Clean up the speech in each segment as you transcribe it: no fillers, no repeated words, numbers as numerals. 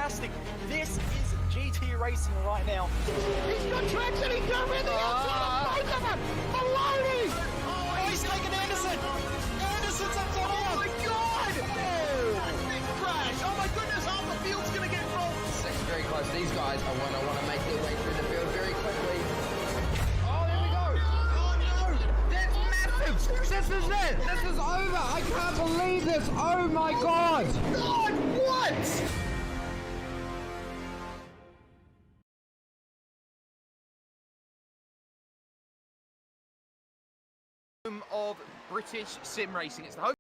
fantastic. This is GT racing right now. He's got traction, he's got everything outside of both of them! Maloney! Oh, he's taking Anderson! Anderson's up top! Oh my god! Oh, big crash! Oh my goodness, half the field's gonna get rolled! It's very close. These guys are want to make their way through the field very quickly. Oh, there we go! Oh no! That's massive! This is it! This is over! I can't believe this! Oh my god! God, what? Of British sim racing. It's the home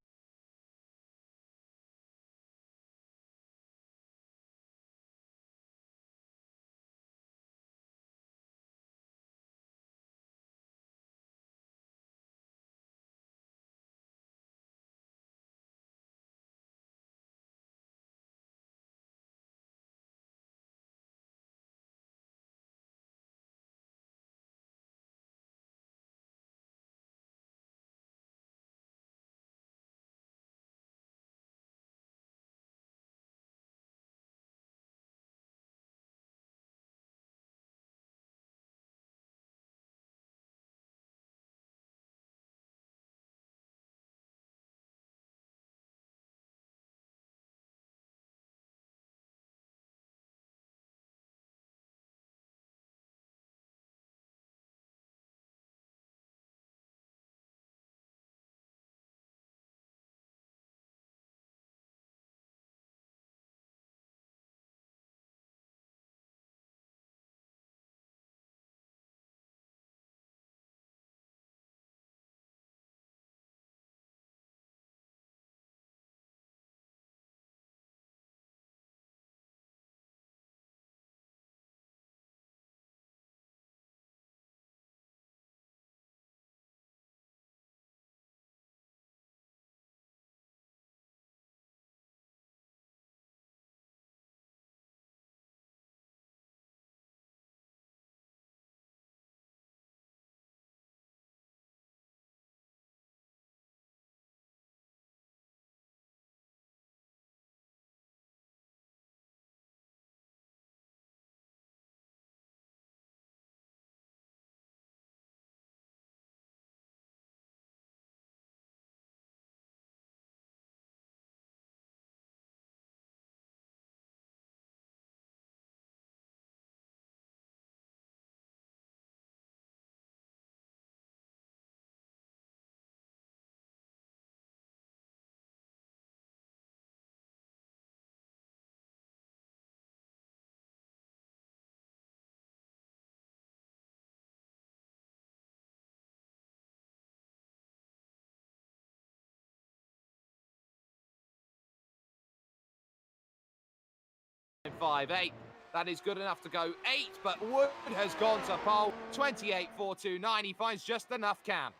five eight. That is good enough to go 8, but Wood has gone to pole. 28.429. He finds just enough, Cam.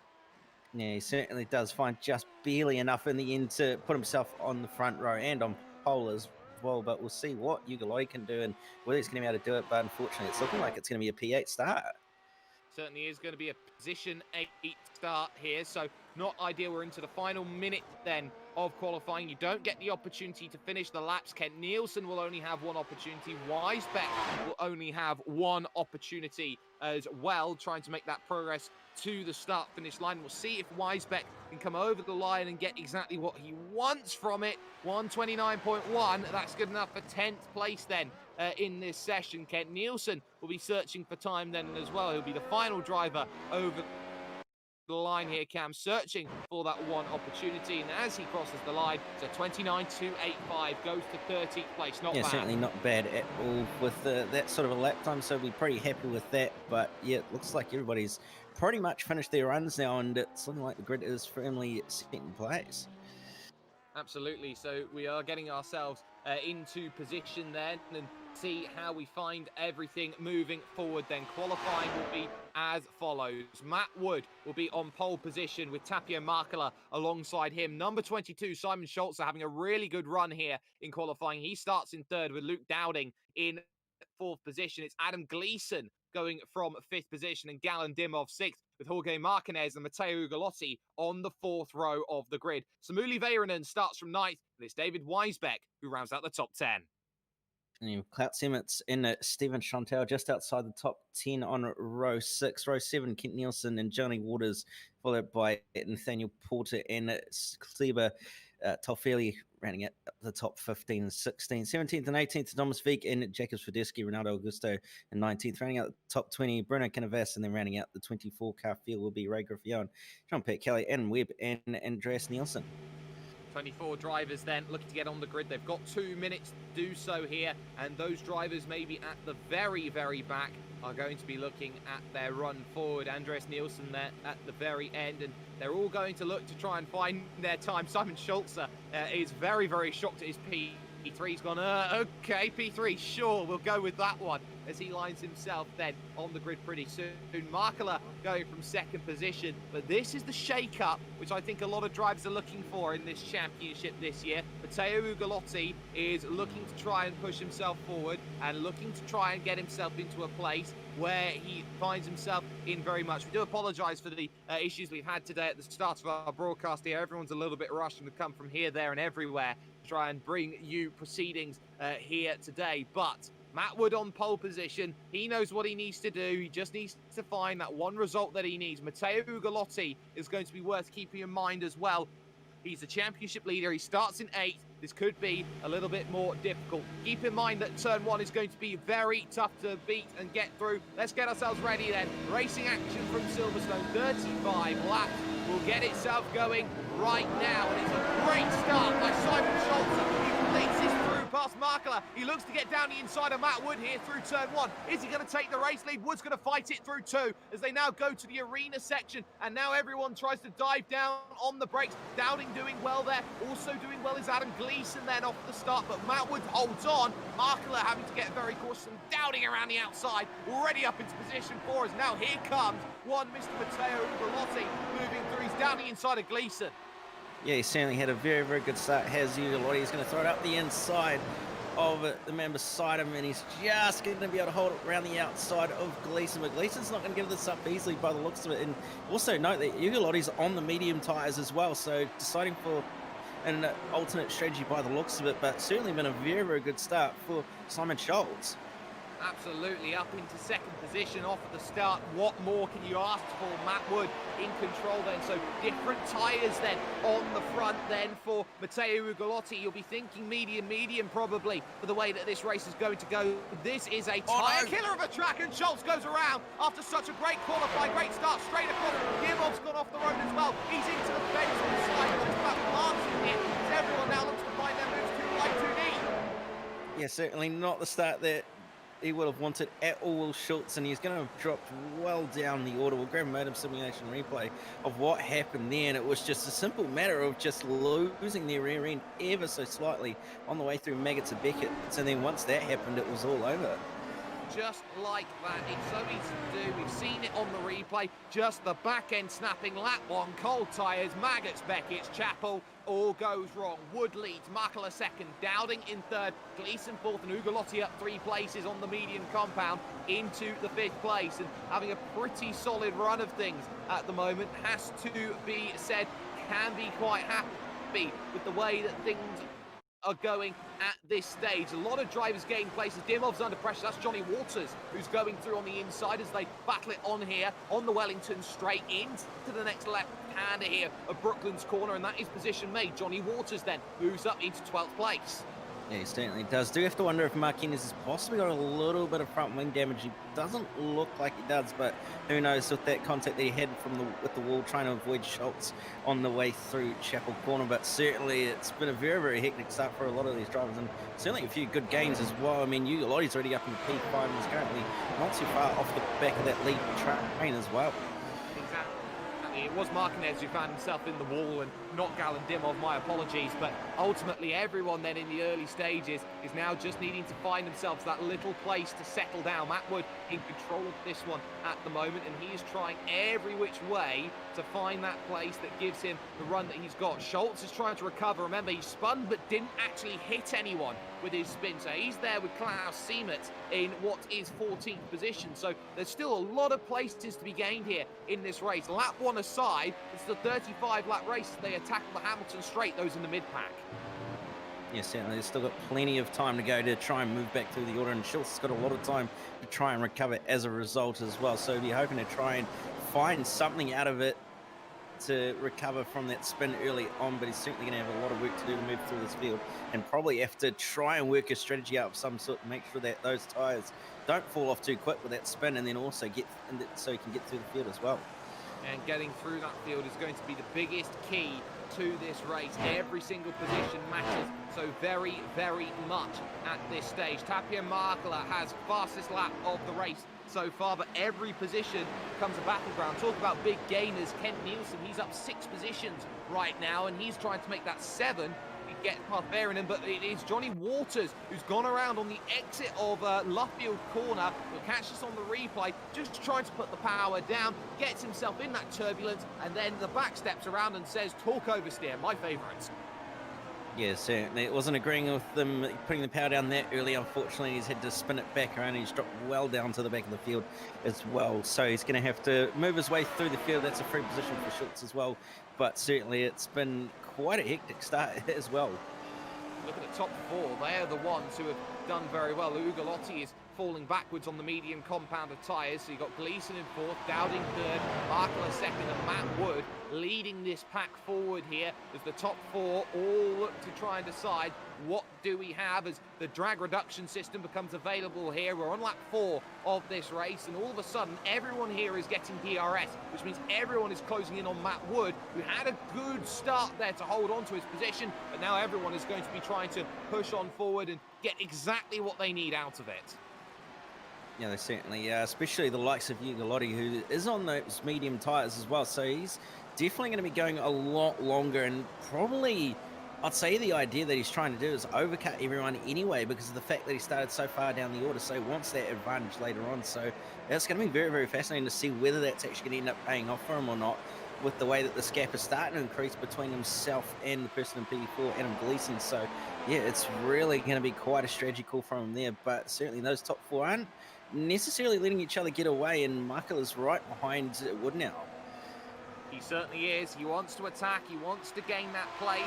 Yeah, he certainly does find just barely enough in the end to put himself on the front row and on pole as well, but we'll see what Ugaloi can do and whether he's going to be able to do it, but unfortunately it's looking like it's going to be a P8 start. Certainly is going to be a position 8 start here, so not ideal. We're into the final minute then of qualifying. You don't get the opportunity to finish the laps. Kent Nielsen will only have one opportunity. Weisbeck will only have one opportunity as well, trying to make that progress to the start-finish line. We'll see if Weisbeck can come over the line and get exactly what he wants from it. 129.1, that's good enough for 10th place then in this session. Kent Nielsen will be searching for time then as well. He'll be the final driver over the line here, Cam, searching for that one opportunity, and as he crosses the line, so 29.285 goes to 13th place. Not bad. Certainly not bad at all with that sort of a lap time, so we're pretty happy with that. But yeah, it looks like everybody's pretty much finished their runs now, and it's looking like the grid is firmly set in place. Absolutely, so we are getting ourselves into position then and see how we find everything moving forward then. Qualifying will be as follows. Matt Wood will be on pole position with Tapio Markela alongside him. Number 22, Simon Schultz, are having a really good run here in qualifying. He starts in third with Luke Dowding in fourth position. It's Adam Gleeson going from fifth position and Galen Dimov sixth, with Jorge Martinez and Matteo Ugolotti on the fourth row of the grid. Samuli Veeranen starts from ninth, and it's David Weisbeck who rounds out the top 10. And you've Clout Simmons in Stephen Chantel just outside the top 10 on row 6. Row 7, Kent Nielsen and Johnny Waters, followed by Nathaniel Porter and Kleber Tolfeli, rounding out the top 15 and 16. 17th and 18th, Thomas Vick and Jacobs Fedeschi, Ronaldo Augusto, and 19th. Rounding out the top 20, Bruno Canavas, and then rounding out the 24 car field will be Ray Griffillon, Jean-Pierre Kelly, Adam Webb, and Andreas Nielsen. 24 drivers then looking to get on the grid. They've got 2 minutes to do so here, and those drivers maybe at the very, very back are going to be looking at their run forward. Andreas Nielsen there at the very end, and they're all going to look to try and find their time. Simon Schulze is very, very shocked at his P3's gone, okay, P3, sure, we'll go with that one, as he lines himself then on the grid pretty soon. Markela going from second position, but this is the shake-up which I think a lot of drivers are looking for in this championship this year. Matteo Ugolotti is looking to try and push himself forward and looking to try and get himself into a place where he finds himself in very much. We do apologise for the issues we've had today at the start of our broadcast here. Everyone's a little bit rushed and we've come from here, there and everywhere to try and bring you proceedings here today. But Matt Wood on pole position. He knows what he needs to do. He just needs to find that one result that he needs. Matteo Ugolotti is going to be worth keeping in mind as well. He's the championship leader. He starts in 8th. This could be a little bit more difficult. Keep in mind that turn 1 is going to be very tough to beat and get through. Let's get ourselves ready then. Racing action from Silverstone. 35 laps will get itself going right now. And it's a great start by Simon Schulze. He completes his through past Markela. He looks to get down the inside of Matt Wood here through turn 1. Is he going to take the race lead? Wood's going to fight it through 2 as they now go to the arena section, and now everyone tries to dive down on the brakes. Dowding doing well there. Also doing well is Adam Gleeson then off the start, but Matt Wood holds on. Markela having to get very cautious and Dowding around the outside, already up into position 4 as now here comes one Mr. Matteo Ugolotti moving through. He's down the inside of Gleeson. Yeah, he certainly had a very, very good start. Has Ugolotti. He's going to throw it up the inside of the man beside him, and he's just going to be able to hold it around the outside of Gleeson. But Gleeson's not going to give this up easily by the looks of it. And also note that Ugolotti's on the medium tyres as well, so deciding for an alternate strategy by the looks of it, but certainly been a very, very good start for Simon Schulze. Absolutely up into second position off at the start. What more can you ask for? Matt Wood in control then. So different tyres then on the front then for Matteo Ugolotti. You'll be thinking medium probably for the way that this race is going to go. This is a tyre killer of a track, and Schulze goes around after such a great qualifying, great start straight across. Gimov's gone off the road as well. He's into the fence on the side, just about glancing here as everyone now looks to find their moves too light, too deep. Yeah, certainly not the start that he would have wanted at all, Will Schulze, and he's going to have dropped well down the order. We'll grab a modem simulation replay of what happened there, and it was just a simple matter of just losing their rear end ever so slightly on the way through Maggots and Beckett. And then once that happened, it was all over. Just like that, it's so easy to do. We've seen it on the replay. Just the back end snapping. Lap 1, cold tyres, Maggots, Beckett's, Chapel, all goes wrong. Wood leads, Markela second, Dowding in third, Gleeson fourth, and Ugolotti up 3 places on the median compound into the 5th place, and having a pretty solid run of things at the moment, has to be said. Can be quite happy with the way that things are going at this stage. A lot of drivers gain places. Dimov's under pressure. That's Johnny Waters who's going through on the inside as they battle it on here on the Wellington straight into the next left-hander here of Brooklands corner, and that is position made. Johnny Waters then moves up into 12th place. Yeah, he certainly does. Do have to wonder if Marquinhos has possibly got a little bit of front wing damage. He doesn't look like he does, but who knows with that contact that he had with the wall trying to avoid Schulze on the way through Chapel Corner. But certainly it's been a very, very hectic start for a lot of these drivers, and certainly a few good gains as well. I mean, Ugolotti's already up in the P5 and is currently not too far off the back of that lead train as well. It was Marquinhos who found himself in the wall and not Gal and Dimov, my apologies, but ultimately everyone then in the early stages is now just needing to find themselves that little place to settle down. Matt Wood in control of this one at the moment, and he is trying every which way to find that place that gives him the run that he's got. Schulze is trying to recover. Remember, he spun but didn't actually hit anyone with his spin, so he's there with Klaus Siemert in what is 14th position. So there's still a lot of places to be gained here in this race. Lap 1 aside, it's the 35 lap race as they attack the Hamilton straight, those in the mid-pack. Yeah, certainly. They've still got plenty of time to go to try and move back through the order, and Schultz has got a lot of time to try and recover as a result as well. So you're hoping to try and find something out of it to recover from that spin early on, but he's certainly going to have a lot of work to do to move through this field, and probably have to try and work a strategy out of some sort to make sure that those tyres don't fall off too quick with that spin, and then also so he can get through the field as well. And getting through that field is going to be the biggest key to this race. Every single position matters so very, very much at this stage. Tapio Markela has fastest lap of the race so far, but every position becomes a battleground. Talk about big gainers. Kent Nielsen, he's up 6 positions right now, and he's trying to make that 7. He gets past Behrenen, but it is Johnny Waters who's gone around on the exit of Luffield corner. We'll catch this on the replay, just trying to put the power down, gets himself in that turbulence, and then the back steps around and says, talk oversteer, my favourites. Yeah, certainly. It wasn't agreeing with them putting the power down that early. Unfortunately, he's had to spin it back around, and he's dropped well down to the back of the field as well. So he's going to have to move his way through the field. That's a free position for Schultz as well. But certainly it's been quite a hectic start as well. Look at the top 4. They are the ones who have done very well. Ugolotti is falling backwards on the medium compounded tyres. So you've got Gleeson in 4th, Dowding 3rd, Markela 2nd, and Matt Wood leading this pack forward here as the top 4 all look to try and decide what do we have as the drag reduction system becomes available here. We're on lap 4 of this race, and all of a sudden everyone here is getting DRS, which means everyone is closing in on Matt Wood, who had a good start there to hold on to his position, but now everyone is going to be trying to push on forward and get exactly what they need out of it. Yeah, they certainly are, especially the likes of Ugolotti, who is on those medium tyres as well. So he's definitely going to be going a lot longer, and probably, I'd say the idea that he's trying to do is overcut everyone anyway, because of the fact that he started so far down the order, so he wants that advantage later on. So it's going to be very, very fascinating to see whether that's actually going to end up paying off for him or not, with the way that this gap is starting to increase between himself and the person in P4, Adam Gleeson. So yeah, it's really going to be quite a strategy call from him there, but certainly those top 4 aren't necessarily letting each other get away, and Markela's right behind Wood now. He certainly is. He wants to attack. He wants to gain that place.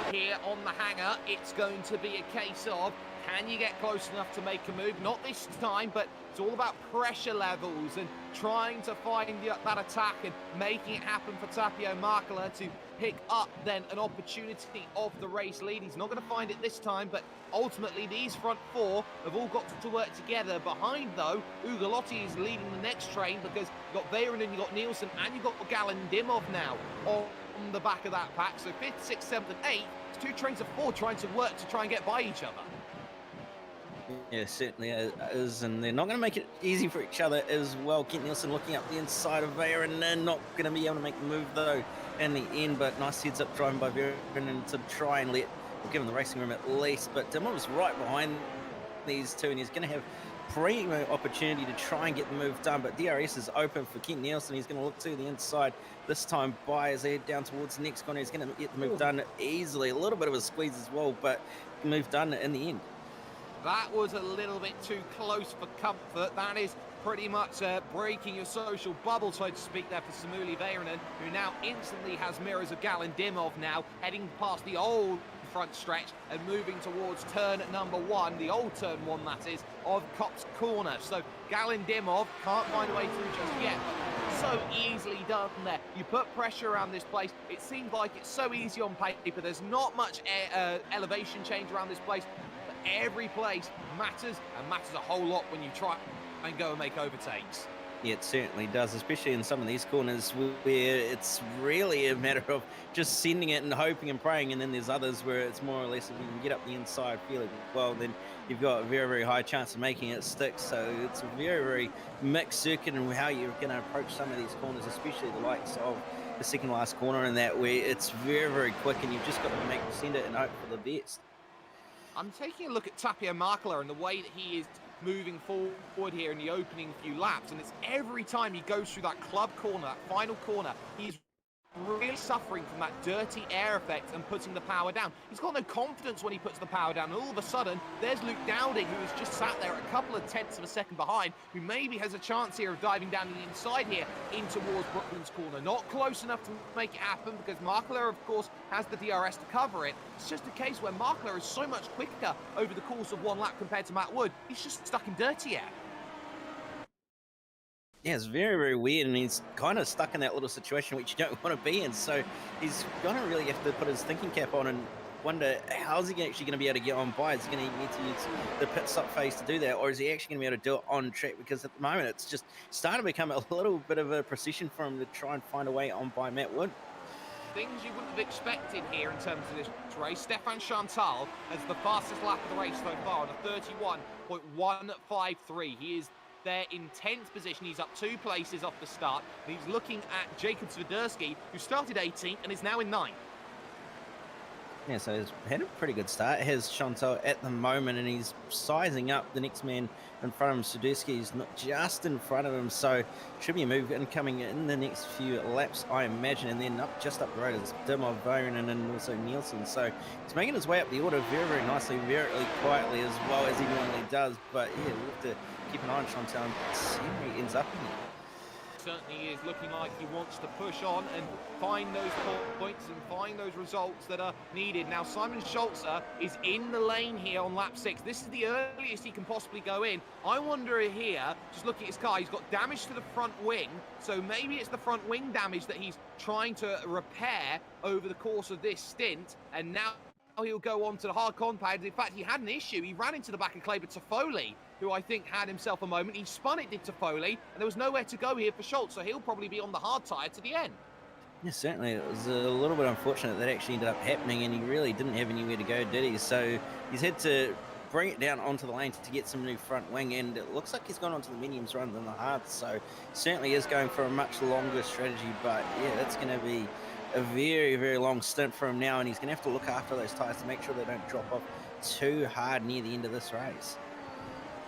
And here on the hanger, it's going to be a case of, can you get close enough to make a move? Not this time, but it's all about pressure levels and trying to find that attack and making it happen for Tapio Markela to pick up then an opportunity of the race lead. He's not going to find it this time, but ultimately these front 4 have all got to work together. Behind, though, Ugolotti is leading the next train, because you've got Behrenen, you've got Nielsen, and you've got Galindimov now on the back of that pack. So 5th, 6th, 7th, and 8th, it's 2 trains of 4 trying to work to try and get by each other. Yeah, certainly is, and they're not going to make it easy for each other as well. Kent Nielsen looking up the inside of Behrenen, not going to be able to make the move though in the end, but nice heads up driving by Behrenen to try and give him the racing room at least. But Dimov's right behind these two, and he's going to have primo opportunity to try and get the move done, but DRS is open for Kent Nielsen. He's going to look to the inside this time by as they head down towards the next corner. He's going to get the move done easily. A little bit of a squeeze as well, but move done in the end. That was a little bit too close for comfort. That is pretty much breaking your social bubble, so to speak, there for Samuli Behrenen, who now instantly has mirrors of Galindimov now, heading past the old front stretch and moving towards turn number 1, the old turn 1 that is, of Kopp's corner. So Galindimov can't find a way through just yet. So easily done there. You put pressure around this place. It seems like it's so easy on paper. There's not much elevation change around this place. Every place matters, and matters a whole lot when you try and go and make overtakes. Yeah, it certainly does, especially in some of these corners where it's really a matter of just sending it and hoping and praying, and then there's others where it's more or less if you can get up the inside, feel it well, then you've got a very, very high chance of making it stick. So it's a very, very mixed circuit in how you're going to approach some of these corners, especially the likes of the second last corner in that, where it's very, very quick and you've just got to send it and hope for the best. I'm taking a look at Tapio Markela and the way that he is moving forward here in the opening few laps, and it's every time he goes through that club corner, that final corner, he's really suffering from that dirty air effect and putting the power down. He's got no confidence when he puts the power down, and all of a sudden there's Luke Dowding, who has just sat there a couple of tenths of a second behind, who maybe has a chance here of diving down the inside here in towards Brooklyn's corner. Not close enough to make it happen because Markler, of course, has the DRS to cover it. It's just a case where Markler is so much quicker over the course of one lap compared to Matt Wood. He's just stuck in dirty air. Yeah, it's very, very weird, and he's kind of stuck in that little situation which you don't want to be in. So he's going to really have to put his thinking cap on and wonder, how's he actually going to be able to get on by? Is he going to need to use the pit stop phase to do that, or is he actually going to be able to do it on track? Because at the moment, it's just starting to become a little bit of a procession for him to try and find a way on by Matt Wood. Things you wouldn't have expected here in terms of this race. Stefan Chantal has the fastest lap of the race so far on a 31.153. He is there in 10th position. He's up 2 places off the start. And he's looking at Jacob Swiderski, who started 18th and is now in 9th. Yeah, so he's had a pretty good start. Has Chantal at the moment, and he's sizing up the next man in front of him. Swiderski's not just in front of him, so should be a move incoming in the next few laps, I imagine. And then just up the road is Dimov, Varonen, and also Nielsen. So he's making his way up the order very, very nicely, very quietly as well as he normally does. But yeah, we'll have to keep an eye on Chantal and see where he ends up in here. Certainly is looking like he wants to push on and find those points and find those results that are needed. Now Simon Schulzer is in the lane here on lap 6. This is the earliest he can possibly go in. I wonder here, just looking at his car, he's got damage to the front wing, so maybe it's the front wing damage that he's trying to repair over the course of this stint, and now he'll go on to the hard compound. In fact, he had an issue. He ran into the back of Kleber Toffoli, who I think had himself a moment. He spun it, did Toffoli, and there was nowhere to go here for Schultz, so he'll probably be on the hard tyre to the end. Yeah, certainly. It was a little bit unfortunate that actually ended up happening, and he really didn't have anywhere to go, did he? So he's had to bring it down onto the lane to get some new front wing, and it looks like he's gone onto the mediums rather than the hards, so certainly is going for a much longer strategy. But yeah, that's going to be a very, very long stint for him now, and he's going to have to look after those tyres to make sure they don't drop off too hard near the end of this race.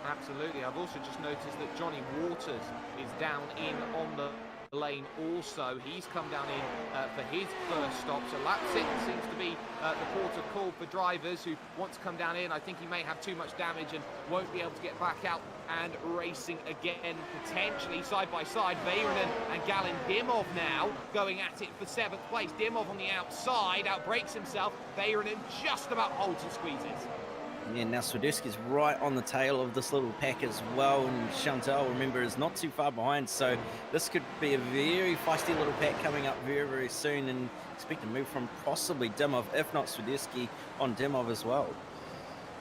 Absolutely. I've also just noticed that Johnny Waters is down in on the lane also. He's come down in for his first stop. So lap 6 seems to be the port of call for drivers who want to come down in. I think he may have too much damage and won't be able to get back out and racing again, potentially side by side. Varonen and Galen Dimov now going at it for 7th place. Dimov on the outside, outbreaks himself. Varonen just about holds and squeezes. Yeah, now Swiderski's right on the tail of this little pack as well, and Chantal, remember, is not too far behind, so this could be a very feisty little pack coming up very, very soon, and expect to move from possibly Dimov, if not Swiderski, on Dimov as well.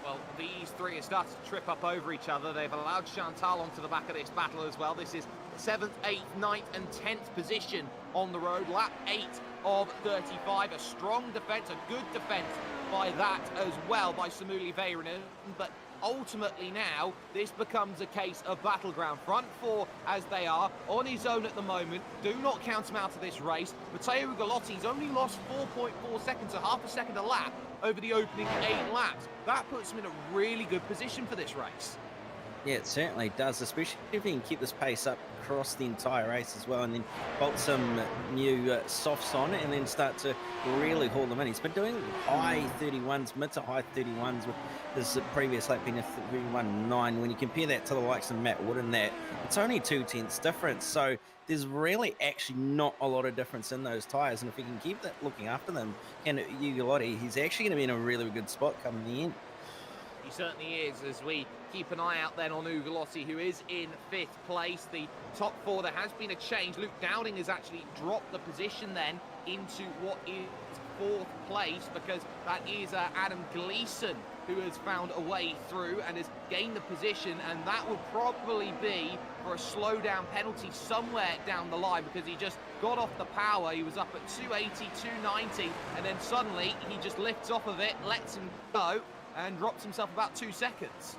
Well, these three have started to trip up over each other. They've allowed Chantal onto the back of this battle as well. This is 7th, 8th, 9th and 10th position on the road. Lap 8 of 35. A strong defence, a good defence by that as well by Samuli Varonen. But ultimately now, this becomes a case of battleground. Front 4 as they are, on his own at the moment. Do not count him out of this race. Matteo Ugolotti's only lost 4.4 seconds, so half a second a lap over the opening 8 laps. That puts him in a really good position for this race. Yeah, it certainly does, especially if he can keep this pace up across the entire race as well, and then bolt some new softs on it and then start to really haul them in. He's been doing high 31s, mid to high 31s with his previous lap being a 31.9. When you compare that to the likes of Matt Wood and that, it's only 2/10 difference. So there's really actually not a lot of difference in those tyres, and if he can keep that looking after them, and Ugolotti, he's actually going to be in a really good spot come the end. He certainly is, as we keep an eye out then on Ugolotti, who is in 5th place. The top 4, there has been a change. Luke Dowding has actually dropped the position then into what is 4th place, because that is Adam Gleeson who has found a way through and has gained the position, and that will probably be for a slowdown penalty somewhere down the line, because he just got off the power. He was up at 280, 290, and then suddenly he just lifts off of it, lets him go, and drops himself about 2 seconds.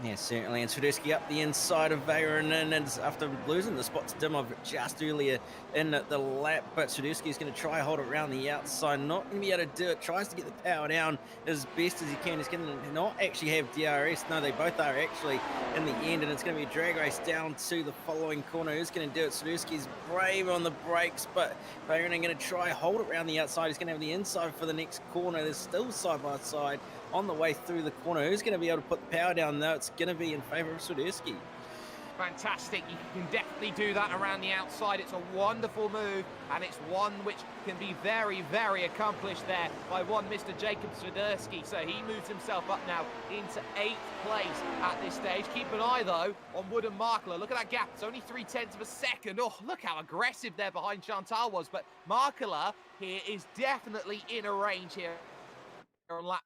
Yeah, certainly. And Swiderski up the inside of Veyron, and after losing the spot to Dimov just earlier in the lap. But Swiderski's going to try hold it around the outside. Not going to be able to do it. Tries to get the power down as best as he can. He's going to not actually have DRS. No, they both are actually in the end. And it's going to be a drag race down to the following corner. Who's going to do it? Swiderski's brave on the brakes, but Veyron are going to try hold it around the outside. He's going to have the inside for the next corner. There's still side by side on the way through the corner. Who's going to be able to put the power down, though? It's going to be in favour of Swiderski. Fantastic. You can definitely do that around the outside. It's a wonderful move, and it's one which can be very, very accomplished there by one Mr. Jacob Swiderski. So he moves himself up now into 8th place at this stage. Keep an eye, though, on Wood and Markler. Look at that gap. It's only 0.3 of a second. Oh, look how aggressive there behind Chantal was. But Markler here is definitely in a range here on lap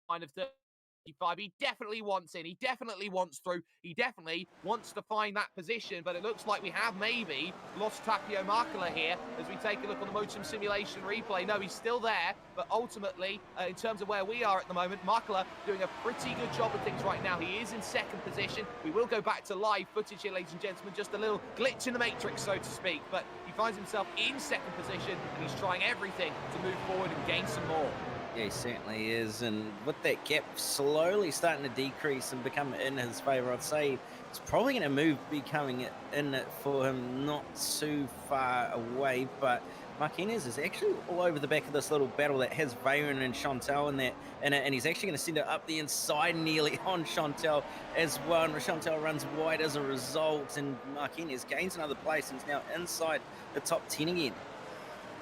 of 35. He definitely wants in. He definitely wants through. He definitely wants to find that position. But it looks like we have maybe lost Tapio Markela here as we take a look on the Motion Simulation replay. No, he's still there. But ultimately, in terms of where we are at the moment, Markela doing a pretty good job of things right now. He is in 2nd position. We will go back to live footage here, ladies and gentlemen. Just a little glitch in the matrix, so to speak. But he finds himself in 2nd position, and he's trying everything to move forward and gain some more. Yeah, he certainly is. And with that gap slowly starting to decrease and become in his favour, I'd say it's probably going to move becoming in it for him not too far away. But Marquinez is actually all over the back of this little battle that has Veyron and Chantal in it, and he's actually going to send it up the inside nearly on Chantal as well. And Chantal runs wide as a result, and Marquinez gains another place and is now inside the top 10 again.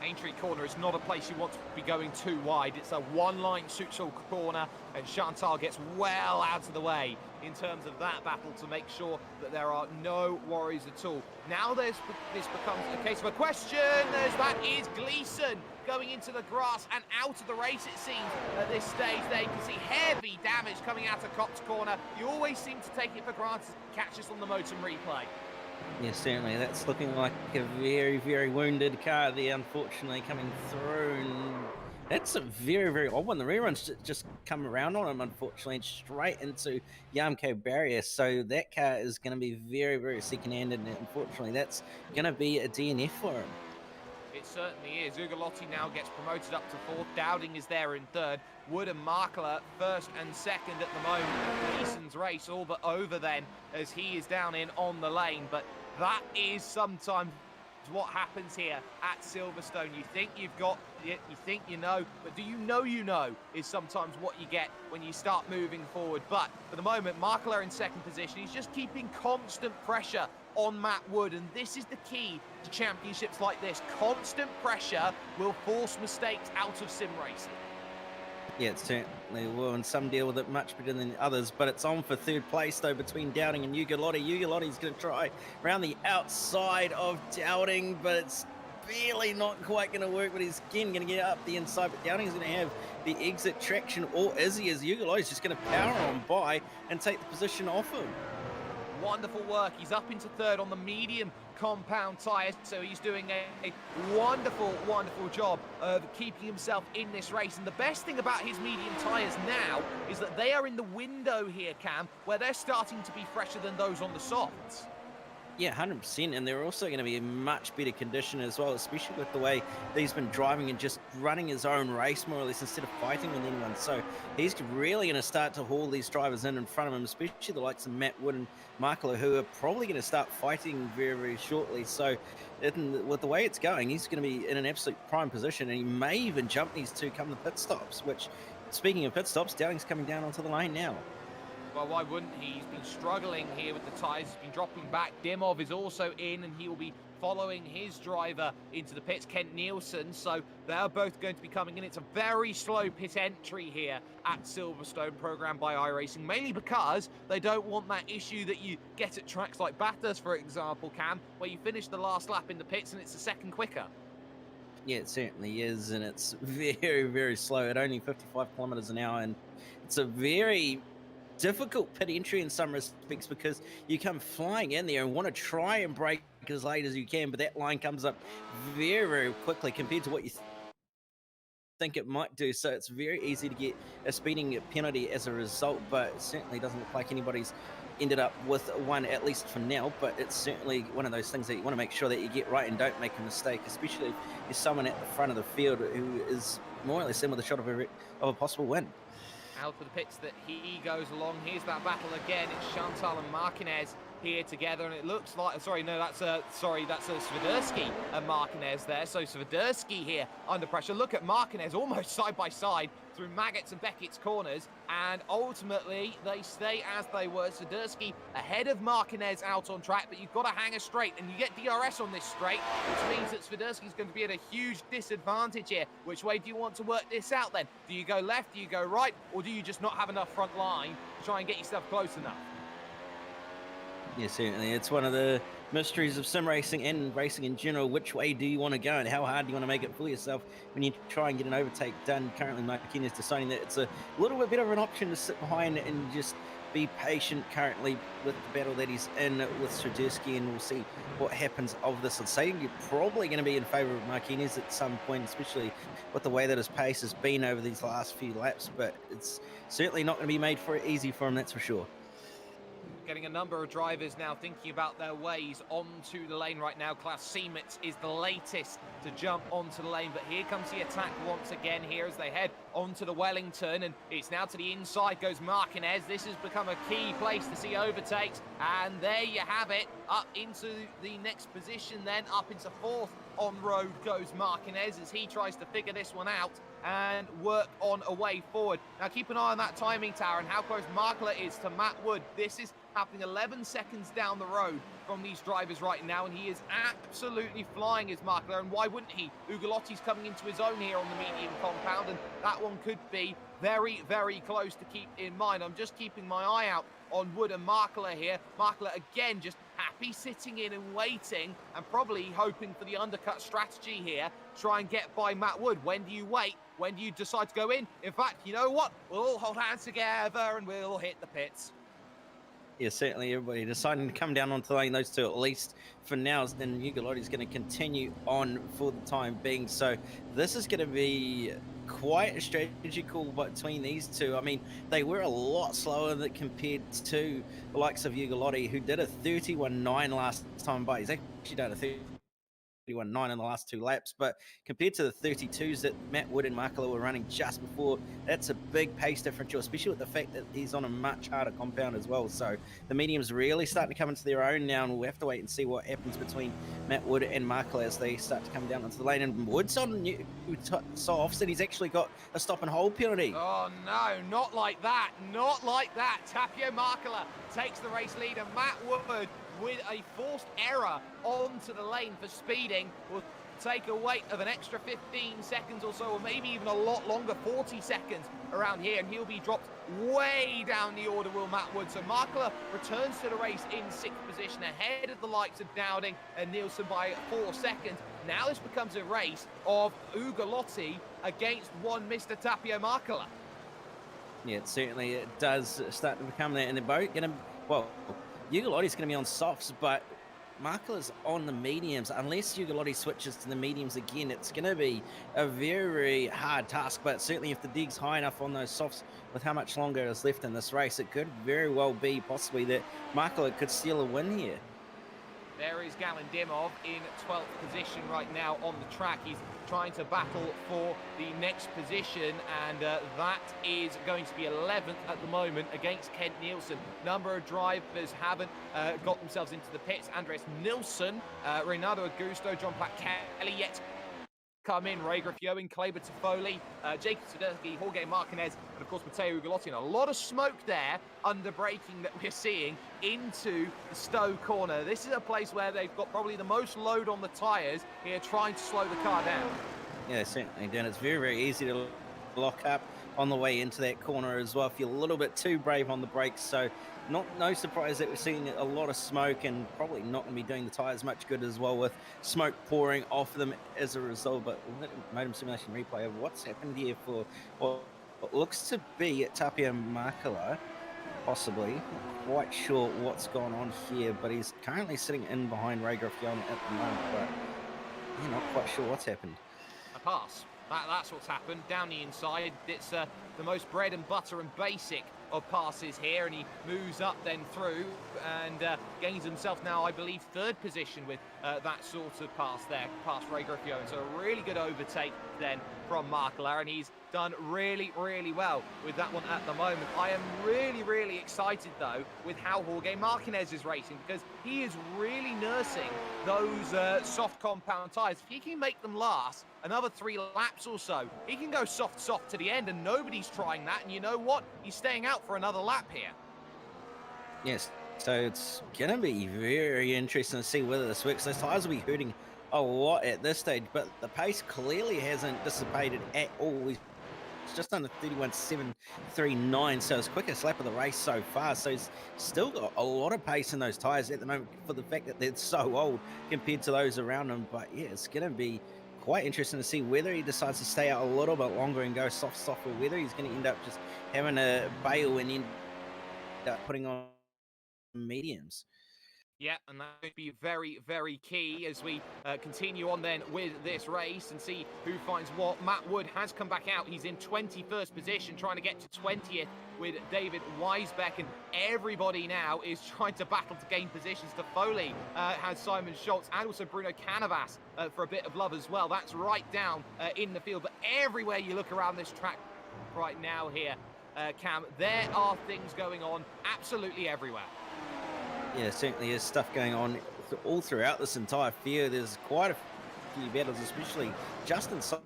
Aintree corner is not a place you want to be going too wide. It's a one-line suits-all corner, and Chantal gets well out of the way in terms of that battle to make sure that there are no worries at all. Now this becomes a case of a question, as that is Gleeson going into the grass and out of the race, it seems, at this stage. There you can see heavy damage coming out of Cops corner. You always seem to take it for granted. Catch us on the Motum replay. Yeah, certainly. That's looking like a very, very wounded car there, unfortunately, coming through. And that's a very, very odd one. The reruns just come around on him, unfortunately, and straight into Yamco barrier. So that car is going to be very, very second-handed, and unfortunately, that's going to be a DNF for him. It certainly is. Ugolotti now gets promoted up to 4th. Dowding is there in 3rd. Wood and Markler 1st and 2nd at the moment. Gleason's race all but over then as he is down in on the lane. But that is sometimes what happens here at Silverstone. You think you've got it, you think you know, but do you know is sometimes what you get when you start moving forward. But for the moment, Markler in 2nd position. He's just keeping constant pressure on Matt Wood, and this is the key to championships like this. Constant pressure will force mistakes out of sim racing. Yeah, it certainly will, and some deal with it much better than others, but it's on for 3rd place, though, between Dowding and Ugolotti. Ugolotti's going to try around the outside of Dowding, but it's barely not quite going to work, but he's again going to get up the inside, but Dowding's going to have the exit traction, or is he, as Ugolotti's just going to power on by and take the position off him. Wonderful work. He's up into 3rd on the medium compound tyres, so he's doing a wonderful, wonderful job of keeping himself in this race. And the best thing about his medium tyres now is that they are in the window here, Cam, where they're starting to be fresher than those on the softs. Yeah, 100%, and they're also going to be in much better condition as well, especially with the way that he's been driving and just running his own race, more or less, instead of fighting with anyone. So he's really going to start to haul these drivers in front of him, especially the likes of Matt Wood and Markler, who are probably going to start fighting very, very shortly. So with the way it's going, he's going to be in an absolute prime position, and he may even jump these two come the pit stops, which, speaking of pit stops, Dowding's coming down onto the lane now. Well, why wouldn't he? He's been struggling here with the tyres. He's been dropping back. Dimov is also in, and he will be following his driver into the pits, Kent Nielsen. So they're both going to be coming in. It's a very slow pit entry here at Silverstone, programmed by iRacing, mainly because they don't want that issue that you get at tracks like Bathurst, for example, Cam, where you finish the last lap in the pits and it's a second quicker. Yeah, it certainly is, and it's very, very slow at only 55 kilometers an hour, and it's a very difficult pit entry in some respects because you come flying in there and want to try and brake as late as you can, but that line comes up very, very quickly compared to what you think it might do so. It's very easy to get a speeding penalty as a result, but it certainly doesn't look like anybody's ended up with one, at least for now. But it's certainly one of those things that you want to make sure that you get right and don't make a mistake, especially if there's someone at the front of the field who is more or less in with a shot of a possible win. Out of the pits that he goes along. Here's that battle again. It's Chantal and Marquez here together, and it looks like, that's Swiderski and Marquez there. So Swiderski here under pressure. Look at Marquez almost side by side through Maggott's and Beckett's corners, and ultimately they stay as they were. Swiderski ahead of Marquez out on track, but you've got to hang a straight, and you get DRS on this straight, which means that Swiderski's going to be at a huge disadvantage here. Which way do you want to work this out then? Do you go left, do you go right, or do you just not have enough front line to try and get yourself close enough? Yeah, certainly. It's one of the mysteries of sim racing and racing in general. Which way do you want to go, and how hard do you want to make it for yourself when you try and get an overtake done? Currently, Marquez is deciding that it's a little bit better of an option to sit behind and just be patient currently with the battle that he's in with Swiderski, and we'll see what happens of this. I'd say you're probably going to be in favour of Marquez at some point, especially with the way that his pace has been over these last few laps, but it's certainly not going to be made for easy for him, that's for sure. Getting a number of drivers now thinking about their ways onto the lane right now. Klaus Siemens is the latest to jump onto the lane, but here comes the attack once again here as they head onto the Wellington, and it's now to the inside goes Marquez. This has become a key place to see overtakes, and there you have it. Up into the next position then, up into fourth on road goes Marquez as he tries to figure this one out and work on a way forward. Now keep an eye on that timing tower and how close Markler is to Matt Wood. This is happening 11 seconds down the road from these drivers right now, and he is absolutely flying as Markler, and why wouldn't he? Ugalotti's coming into his own here on the medium compound, and that one could be very, very close to keep in mind. I'm just keeping my eye out on Wood and Markler here. Markler again just happy sitting in and waiting and probably hoping for the undercut strategy here. Try and get by Matt Wood. When do you wait? When do you decide to go in? In fact, you know what? We'll all hold hands together and we'll hit the pits. Yeah, certainly everybody deciding to come down onto the lane, those two at least for now, then Ugalotti's going to continue on for the time being. So this is going to be quite a strategical between these two. I mean, they were a lot slower than compared to the likes of Ugalotti, who did a 31.9 last time by. He's actually done a 31.9 in the last two laps, but compared to the 32s that Matt Wood and Markler were running just before, that's a big pace differential, especially with the fact that he's on a much harder compound as well. So the mediums really starting to come into their own now, and we'll have to wait and see what happens between Matt Wood and Markler as they start to come down onto the lane. And Wood's on new softs, and he's actually got a stop and hold penalty. Oh no, not like that, not like that. Tapio Markler takes the race lead, and Matt Wood, with a forced error onto the lane for speeding, will take a wait of an extra 15 seconds or so, or maybe even a lot longer, 40 seconds around here, and he'll be dropped way down the order, will Matt Wood. So Markler returns to the race in 6th position, ahead of the likes of Dowding and Nielsen by 4 seconds. Now this becomes a race of Ugalotti against one Mr. Tapio Markler. Yeah, it does start to become that, and they're both going to, well, Ugalotti's going to be on softs, but Markler's on the mediums. Unless Ugalotti switches to the mediums again, it's going to be a very hard task, but certainly if the dig's high enough on those softs with how much longer is left in this race, it could very well be possibly that Markler could steal a win here. There is Galen Dimov in 12th position right now on the track. He's trying to battle for the next position, and that is going to be 11th at the moment against Kent Nielsen. Number of drivers haven't got themselves into the pits. Andres Nilsson, Renato Augusto, John Platt Kelly yet come in, Ray Graffione, Kleber Toffoli, Jacob Swiderski, Jorge Marquez, and of course Matteo Ugalotti. And a lot of smoke there under braking that we're seeing into the Stowe corner. This is a place where they've got probably the most load on the tyres here, trying to slow the car down. Yeah, certainly, Dan. It's very, very easy to lock up on the way into that corner as well if you're a little bit too brave on the brakes. So no surprise that we're seeing a lot of smoke, and probably not going to be doing the tyres much good as well with smoke pouring off them as a result. But we'll let a modem simulation replay of what's happened here for what looks to be Tapio Markler, possibly. Not quite sure what's gone on here, but he's currently sitting in behind Ray Graffione at the moment, but you're not quite sure what's happened. A pass. That's what's happened. Down the inside, it's the most bread and butter and basic of passes here, and he moves up then through and gains himself now, I believe, third position with that sort of pass there, past Ray Griffio. And so a really good overtake then from Markler, and he's done really, really well with that one at the moment. I am really, really excited, though, with how Jorge Martinez is racing, because he is really nursing those soft compound tyres. If he can make them last another 3 laps or so, he can go soft to the end, and nobody's trying that. And you know what? He's staying out for another lap here. Yes, so it's going to be very interesting to see whether this works. Those tyres will be hurting a lot at this stage, but the pace clearly hasn't dissipated at all. It's just under 31.739, so it's quickest lap of the race so far. So he's still got a lot of pace in those tyres at the moment for the fact that they're so old compared to those around him. But yeah, it's going to be quite interesting to see whether he decides to stay out a little bit longer and go soft, or whether he's going to end up just having a bail and end up putting on mediums. Yeah, and that would be very, very key as we continue on then with this race and see who finds what. Matt Wood has come back out. He's in 21st position, trying to get to 20th with David Weisbeck, and everybody now is trying to battle to gain positions. To Foley has Simon Schultz and also Bruno Canavas for a bit of love as well. That's right down in the field, but everywhere you look around this track right now here, Cam, there are things going on absolutely everywhere. Yeah, certainly is stuff going on all throughout this entire field. There's quite a few battles, especially just inside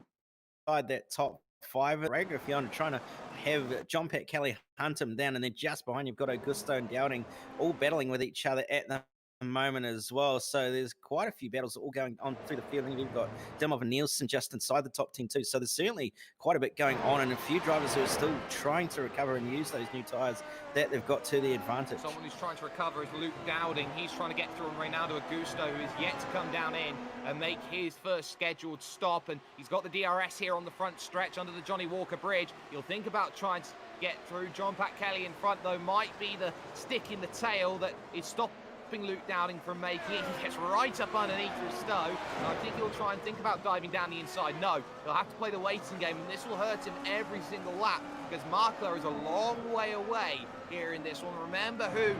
that top 5. Ray Graffione trying to have John Pat Kelly hunt him down, and then just behind you've got Augusto and Dowding all battling with each other at the moment as well. So there's quite a few battles all going on through the field. And you've got Dimov and Nielsen just inside the top 10 too. So there's certainly quite a bit going on, and a few drivers who are still trying to recover and use those new tyres that they've got to the advantage. Someone who's trying to recover is Luke Dowding. He's trying to get through on Reynaldo Augusto, who is yet to come down in and make his first scheduled stop. And he's got the DRS here on the front stretch under the Johnny Walker Bridge. He'll think about trying to get through. John Pat Kelly in front, though, might be the stick in the tail that is stopping Luke Dowding from making it. He gets right up underneath his Stowe, and I think he'll try and think about diving down the inside. No, he'll have to play the waiting game, and this will hurt him every single lap because Markler is a long way away here in this one. Remember who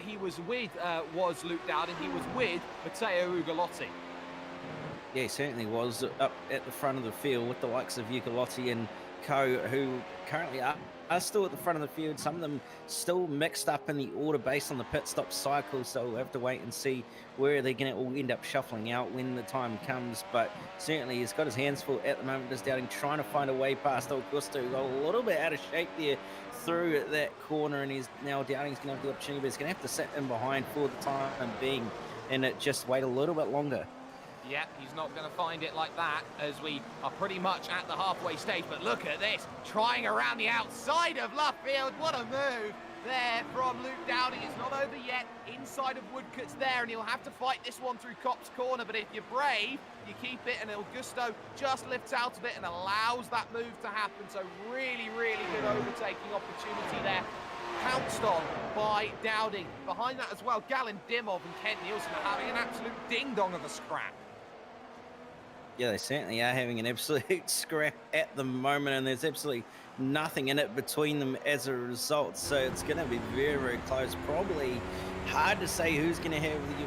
he was with was Luke Dowding. He was with Matteo Ugolotti. Yeah, he certainly was up at the front of the field with the likes of Ugolotti and co, who currently are still at the front of the field. Some of them still mixed up in the order based on the pit stop cycle, so we'll have to wait and see where they're going to all end up shuffling out when the time comes. But certainly he's got his hands full at the moment, just Dowding trying to find a way past Augusto, who got a little bit out of shape there through that corner, and he's now Dowding's going to have the opportunity, but he's going to have to sit in behind for the time being and just wait a little bit longer. Yeah, he's not going to find it like that as we are pretty much at the halfway stage. But look at this, trying around the outside of left field. What a move there from Luke Dowding. It's not over yet. Inside of Woodcott's there, and he'll have to fight this one through Cop's corner. But if you're brave, you keep it, and Augusto just lifts out of it and allows that move to happen. So really, really good overtaking opportunity there. Pounced on by Dowding. Behind that as well, Galen Dimov and Kent Nielsen are having an absolute ding-dong of a scrap. Yeah, they certainly are having an absolute scrap at the moment, and there's absolutely nothing in it between them as a result. So it's going to be very, very close. Probably hard to say who's going to have the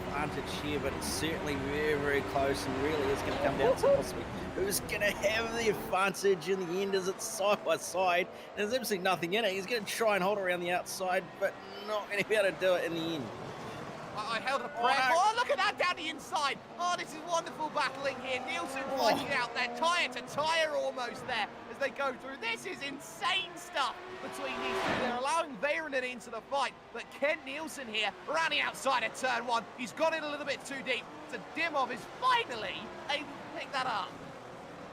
advantage here, but it's certainly very, very close, and really is going to come down to possibly who's going to have the advantage in the end, as it's side by side. There's absolutely nothing in it. He's going to try and hold around the outside, but not going to be able to do it in the end. I held a breath. Oh, look at that down the inside. Oh, this is wonderful battling here. Nielsen fighting out there, tyre to tyre almost there as they go through. This is insane stuff between these two. They're allowing Veyronen into the fight, but Kent Nielsen here around the outside of turn 1. He's got it a little bit too deep. So Dimov is finally able to pick that up.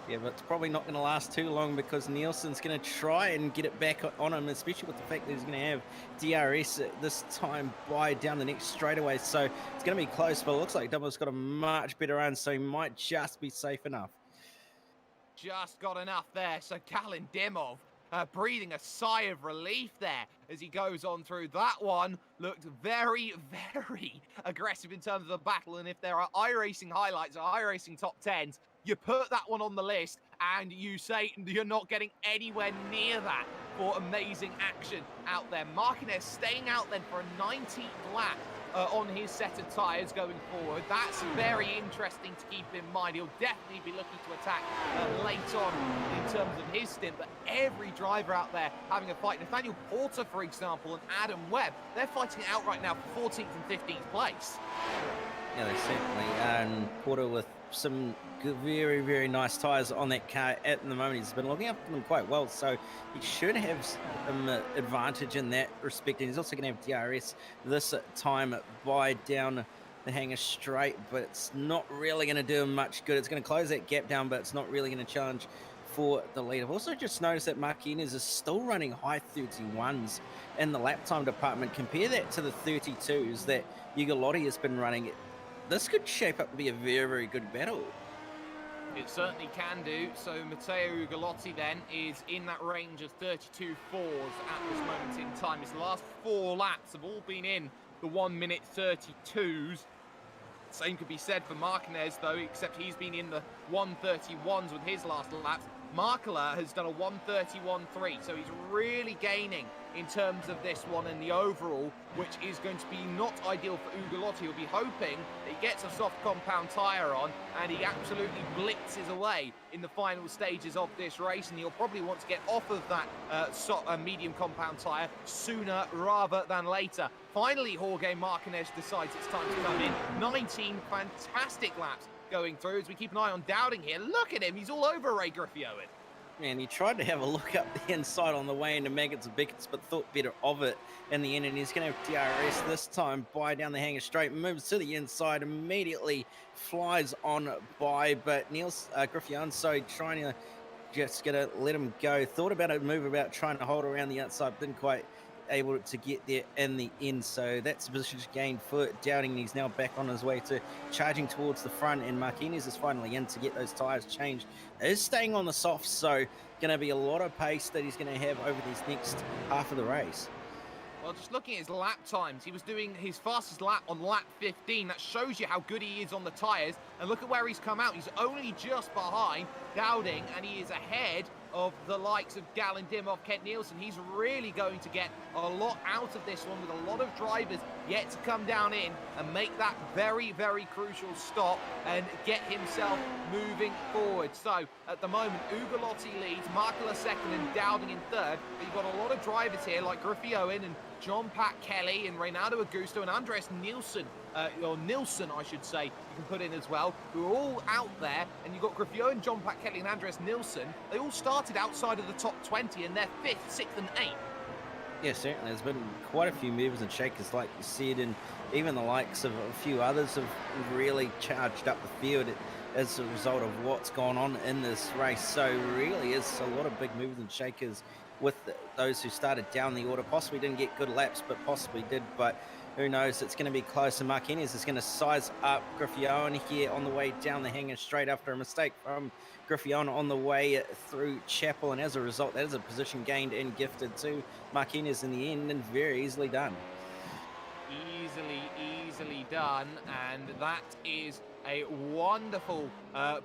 Yeah, but it's probably not going to last too long because Nielsen's going to try and get it back on him, especially with the fact that he's going to have DRS this time by down the next straightaway. So it's going to be close, but it looks like Dimov's got a much better run, so he might just be safe enough. Just got enough there. So Galen Dimov breathing a sigh of relief there as he goes on through. That one looked very, very aggressive in terms of the battle, and if there are iRacing highlights or iRacing top 10s, you put that one on the list, and you say you're not getting anywhere near that for amazing action out there. Marquez staying out then for a 19th lap on his set of tyres going forward. That's very interesting to keep in mind. He'll definitely be looking to attack late on in terms of his stint, but every driver out there having a fight. Nathaniel Porter, for example, and Adam Webb, they're fighting it out right now for 14th and 15th place. Yeah, they certainly are. And Porter with some good, very, very nice tyres on that car at the moment. He's been looking after them quite well, so he should have some advantage in that respect. And he's also going to have DRS this time by down the hanger straight, but it's not really going to do him much good. It's going to close that gap down, but it's not really going to challenge for the lead. I've also just noticed that Marquez is still running high 31s in the lap time department. Compare that to the 32s that Ugolotti has been running. This could shape up to be a very, very good battle. It certainly can do. So Matteo Ugolotti then is in that range of 32 fours at this moment in time. His last 4 laps have all been in the 1 minute 32s. Same could be said for Marquez though, except he's been in the 131s with his last laps. Markela has done a 131.3, so he's really gaining in terms of this one and the overall, which is going to be not ideal for Ugolotti. He'll be hoping that he gets a soft compound tyre on and he absolutely blitzes away in the final stages of this race, and he'll probably want to get off of that medium compound tyre sooner rather than later. Finally, Jorge Marquez decides it's time to come in. 19 fantastic laps going through as we keep an eye on Dowding here. Look at him, he's all over Ray Griffioen. Man, he tried to have a look up the inside on the way into Maggots Bickets, but thought better of it in the end, and he's going to have DRS this time by down the hanger straight, moves to the inside, immediately flies on by, but Griffioen, so trying to just gonna let him go. Thought about a move about trying to hold around the outside, didn't quite able to get there in the end, so that's a position gained for Dowding. He's now back on his way to charging towards the front, and Marquez is finally in to get those tyres changed. Is staying on the soft, so going to be a lot of pace that he's going to have over this next half of the race. Well, just looking at his lap times, he was doing his fastest lap on lap 15. That shows you how good he is on the tyres. And look at where he's come out. He's only just behind Dowding, and he is ahead of the likes of Galen Dimov, Kent Nielsen. He's really going to get a lot out of this one, with a lot of drivers yet to come down in and make that very, very crucial stop and get himself moving forward. So at the moment, Ugolotti leads, Markela second and Dowding in third. But you've got a lot of drivers here like Griffioen and John Pat Kelly and Reynaldo Augusto and Andres Nielsen, or Nilsson, I should say, you can put in as well, who are all out there. And you've got Griffioen, John Pat Kelly and Andres Nilsson. They all started outside of the top 20 and they're 5th, 6th and 8th. Yeah, certainly. There's been quite a few movers and shakers, like you said, and even the likes of a few others have really charged up the field as a result of what's gone on in this race. So really is a lot of big movers and shakers with those who started down the order. Possibly didn't get good laps, but possibly did. But who knows? It's going to be close. And Marquez is going to size up Griffioen here on the way down the hanger straight after a mistake from Griffioen on the way through Chapel. And as a result, that is a position gained and gifted to Marquez in the end, and very easily done. Easily done. And that is a wonderful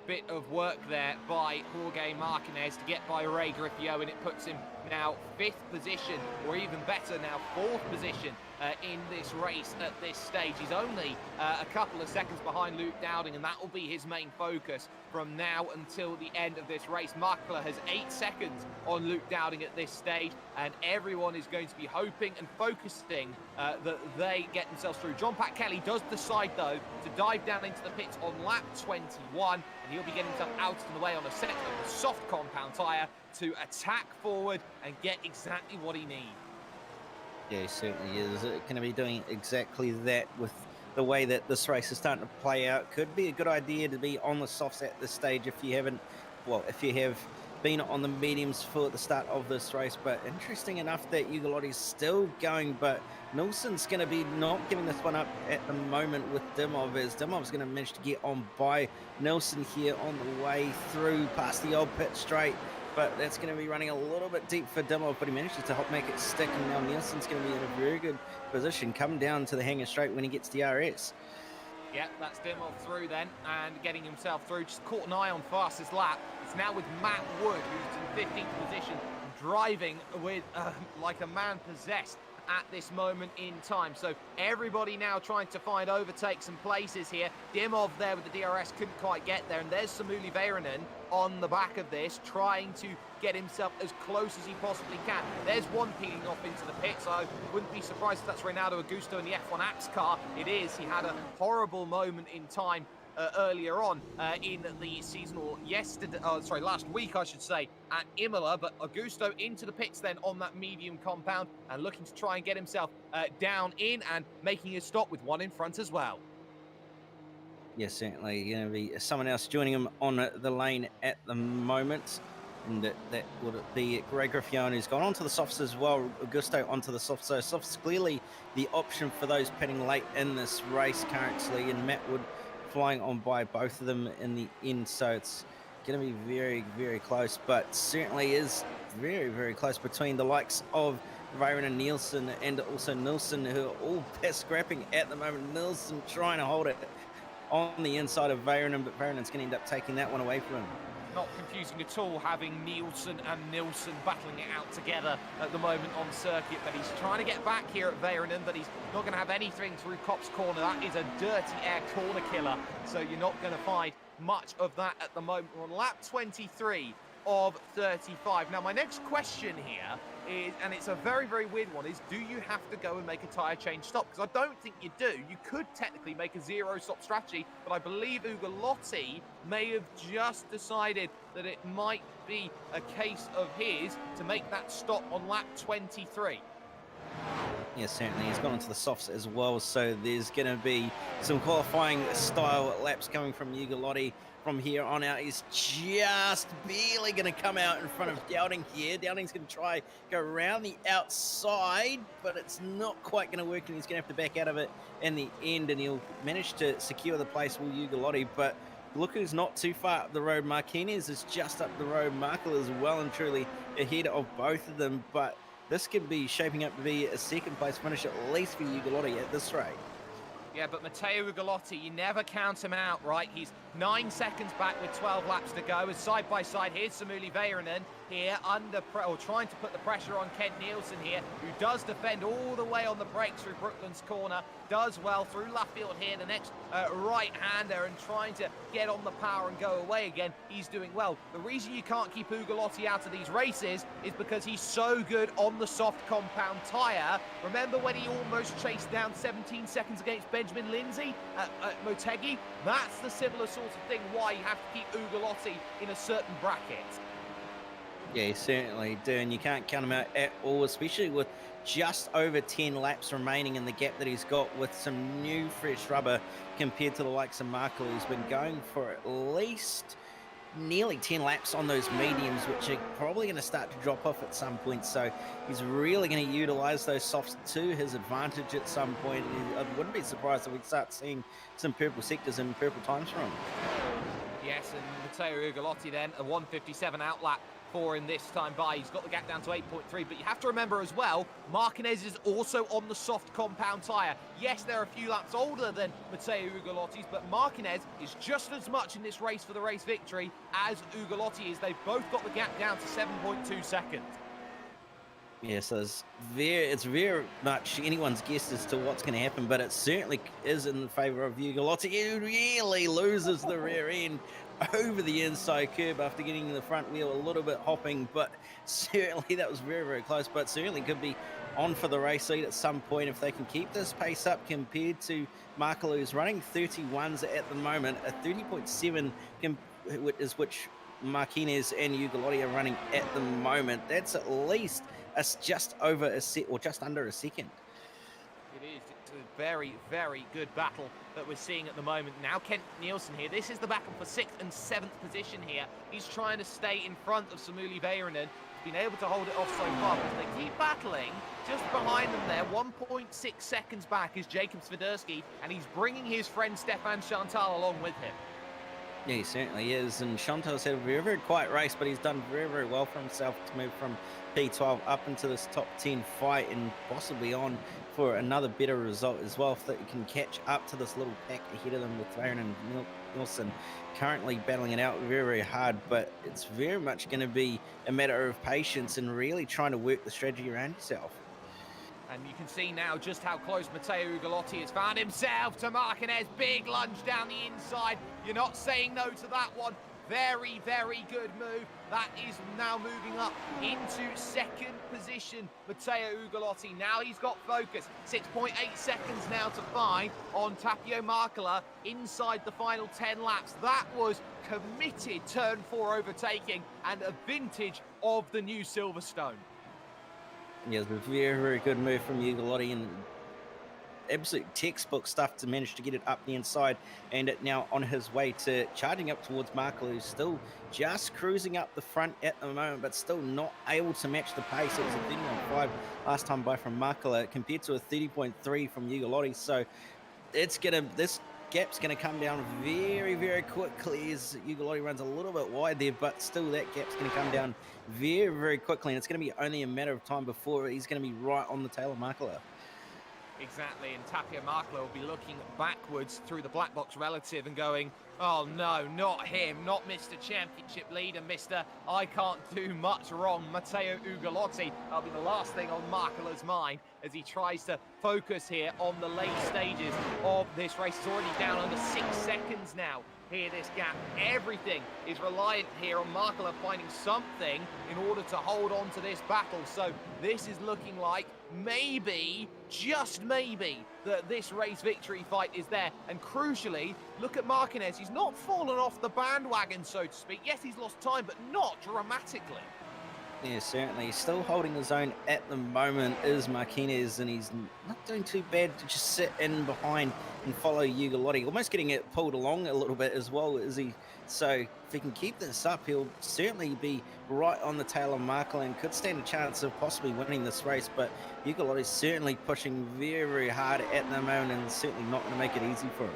bit of work there by Jorge Marquez to get by Ray Griffioen. It puts him now 5th position, or even better now 4th position in this race at this stage. He's only a couple of seconds behind Luke Dowding, and that will be his main focus from now until the end of this race. Markela has 8 seconds on Luke Dowding at this stage, and everyone is going to be hoping and focusing that they get themselves through. John Pat Kelly does decide, though, to dive down into the pits on lap 21, and he'll be getting himself out of the way on a set of soft compound tyre to attack forward and get exactly what he needs. Yeah, he certainly is going to be doing exactly that with the way that this race is starting to play out. Could be a good idea to be on the softs at this stage if you haven't, well, if you have been on the mediums for the start of this race. But interesting enough that Ugolotti's still going, but Nilsson's going to be not giving this one up at the moment with Dimov, as Dimov's going to manage to get on by Nilsson here on the way through past the old pit straight. But that's going to be running a little bit deep for Dimov, but he manages to help make it stick, and now Nilsson's going to be in a very good position, come down to the hanger straight when he gets DRS. Yeah, that's Dimov through then, and getting himself through. Just caught an eye on fastest lap, It's now with Matt Wood, who's in 15th position, driving with like a man possessed at this moment in time. So everybody now trying to find overtakes and places here. Dimov there with the DRS couldn't quite get there, and there's Samuli Väyrynen on the back of this, trying to get himself as close as he possibly can. There's one peeling off into the pits. I wouldn't be surprised if that's Renato Augusto in the F1 Apps car. It is. He had a horrible moment in time earlier on in the seasonal last week, I should say, at Imola. But Augusto into the pits then on that medium compound and looking to try and get himself down in and making a stop with one in front as well. Yeah, certainly going to be someone else joining him on the lane at the moment. And that would be Greg Griffione, who's gone onto the softs as well. Augusto onto the softs. So softs clearly the option for those pitting late in this race currently. And Matt Wood flying on by both of them in the end. So it's going to be very, very close. But certainly is very, very close between the likes of Väyrynen and Nielsen, and also Nilsson, who are all scrapping at the moment. Nilsson trying to hold it on the inside of Väyrynen, but Väyrynen's going to end up taking that one away from him. Not confusing at all, having Nielsen and Nilsson battling it out together at the moment on circuit, but he's trying to get back here at Väyrynen, but he's not going to have anything through Kopp's corner. That is a dirty air corner killer, so you're not going to find much of that at the moment. We're on lap 23 of 35. Now, my next question here is, and it's a very, very weird one, is do you have to go and make a tyre change stop? Because I don't think you do. You could technically make a zero stop strategy, but I believe Ugolotti may have just decided that it might be a case of his to make that stop on lap 23. Yeah, certainly. He's gone into the softs as well, so there's going to be some qualifying style laps coming from Ugolotti from here on out. He's just barely going to come out in front of Dowding here. Dowding's going to try go around the outside, but it's not quite going to work, and he's going to have to back out of it in the end, and he'll manage to secure the place with Ugolotti. But look who's not too far up the road. Marquinez is just up the road. Markel is well and truly ahead of both of them, but this could be shaping up to be a second place finish, at least for Ugolotti at this rate. Yeah, but Matteo Ugolotti, you never count him out, right? He's 9 seconds back with 12 laps to go. As side by side, here's Samuli Väyrynen here trying to put the pressure on Kent Nielsen here, who does defend all the way on the brakes through Brooklands corner, does well through Luffield here, the next right-hander, and trying to get on the power and go away again. He's doing well. The reason you can't keep Ugolotti out of these races is because he's so good on the soft compound tyre. Remember when he almost chased down 17 seconds against Benjamin Lindsay at Motegi? That's the similar sort of thing why you have to keep Ugolotti in a certain bracket. Yeah, you certainly do, and you can't count him out at all, especially with just over 10 laps remaining in the gap that he's got with some new fresh rubber compared to the likes of Markel, who's been going for at least nearly 10 laps on those mediums, which are probably going to start to drop off at some point. So he's really going to utilize those softs to his advantage at some point. I wouldn't be surprised if we start seeing some purple sectors and purple times from him. Yes, and Matteo Ugolotti then, a 1:57 outlap for him this time by. He's got the gap down to 8.3, but you have to remember as well, Marquinez is also on the soft compound tyre. Yes, they're a few laps older than Matteo Ugolotti's, but Marquinez is just as much in this race for the race victory as Ugolotti is. They've both got the gap down to 7.2 seconds. Yeah, so it's very much anyone's guess as to what's going to happen, but it certainly is in favour of Ugolotti, who really loses the rear end over the inside curb after getting the front wheel a little bit hopping, but certainly that was very, very close, but certainly could be on for the race lead at some point if they can keep this pace up compared to Markel, who's running 31s at the moment, a 30.7 is which Marquinez and Ugolotti are running at the moment. That's at least just over a set, or just under a second. It is. It's a very, very good battle that we're seeing at the moment. Now Kent Nielsen here. This is the battle for 6th and 7th position here. He's trying to stay in front of Samuli Väyrynen. He's been able to hold it off so far, but they keep battling. Just behind them there, 1.6 seconds back is Jacob Swiderski, and he's bringing his friend Stefan Chantal along with him. Yeah, he certainly is. And Chantal's had a very, very quiet race, but he's done very, very well for himself to move from P12 up into this top 10 fight and possibly on for another better result as well. If they can catch up to this little pack ahead of them with Varen and Nielsen currently battling it out very, very hard. But it's very much going to be a matter of patience and really trying to work the strategy around yourself. And you can see now just how close Matteo Ugolotti has found himself to Marquez. Big lunge down the inside. You're not saying no to that one. Very, very good move. That is now moving up into second position. Matteo Ugolotti, now he's got focus. 6.8 seconds now to find on Tapio Markela inside the final 10 laps. That was committed turn 4 overtaking and a vintage of the new Silverstone. Yeah, it was a very, very good move from Ugolotti and absolute textbook stuff to manage to get it up the inside, and it now on his way to charging up towards Markle, who's still just cruising up the front at the moment, but still not able to match the pace. It was a 30.5 last time by from Markle compared to a 30.3 from Ugolotti. So this gap's going to come down very, very quickly as Ugolotti runs a little bit wide there, but still that gap's going to come down very, very quickly, and it's going to be only a matter of time before he's going to be right on the tail of Markle. Exactly, and Tapio Markela will be looking backwards through the black box relative and going, oh no, not him, not Mr. Championship leader, Mr. I can't do much wrong, Matteo Ugolotti. That'll be the last thing on Markela's mind as he tries to focus here on the late stages of this race. He's already down under 6 seconds now. Here, this gap, everything is reliant here on Markela finding something in order to hold on to this battle. So this is looking like maybe, just maybe, that this race victory fight is there. And crucially, look at Marquez. He's not fallen off the bandwagon, so to speak. Yes, he's lost time, but not dramatically. Yeah, certainly. He's still holding his own at the moment, is Marquez, and he's not doing too bad to just sit in behind and follow Ugolotti, almost getting it pulled along a little bit as well, is he? So if he can keep this up, he'll certainly be right on the tail of Markle and could stand a chance of possibly winning this race, but Ugolotti's certainly pushing very, very hard at the moment and certainly not going to make it easy for him.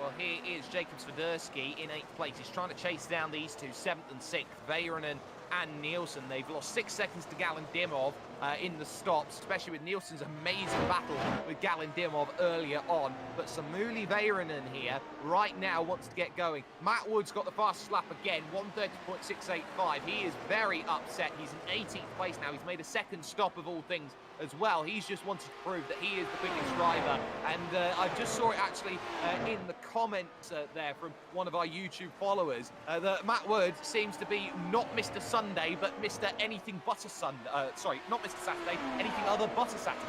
Well, here is Jacob Swiderski in 8th place. He's trying to chase down these two, 7th and 6th, Väyrynen and Nielsen. They've lost 6 seconds to Galen Dimov in the stops, especially with Nielsen's amazing battle with Galen Dimov earlier on. But Samuli Väyrynen here right now wants to get going. Matt Wood's got the fastest lap again, 1:30.685. He is very upset. He's in 18th place now. He's made a second stop of all things as well. He's just wanted to prove that he is the biggest driver. And I just saw it actually in the comments there from one of our YouTube followers that Matt Wood seems to be not Mr. Sunday, but Mr. Anything but a Sunday. Sorry, not Mr. Saturday, anything other but a Saturday.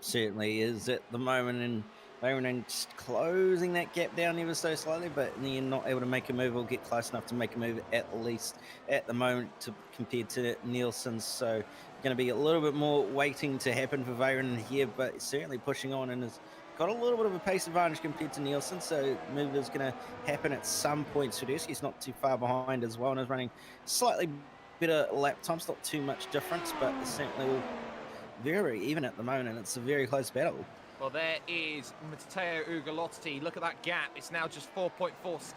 Certainly is at the moment, and Väyrynen just closing that gap down ever so slightly, but in the end not able to make a move or get close enough to make a move at least at the moment compared to Nielsen. So going to be a little bit more waiting to happen for Väyrynen here, but certainly pushing on and has got a little bit of a pace advantage compared to Nielsen, so move is going to happen at some point. Swiderski's not too far behind as well and is running slightly better lap times, not too much difference, but certainly all very even at the moment, and it's a very close battle. Well, there is Matteo Ugolotti. Look at that gap. It's now just 4.4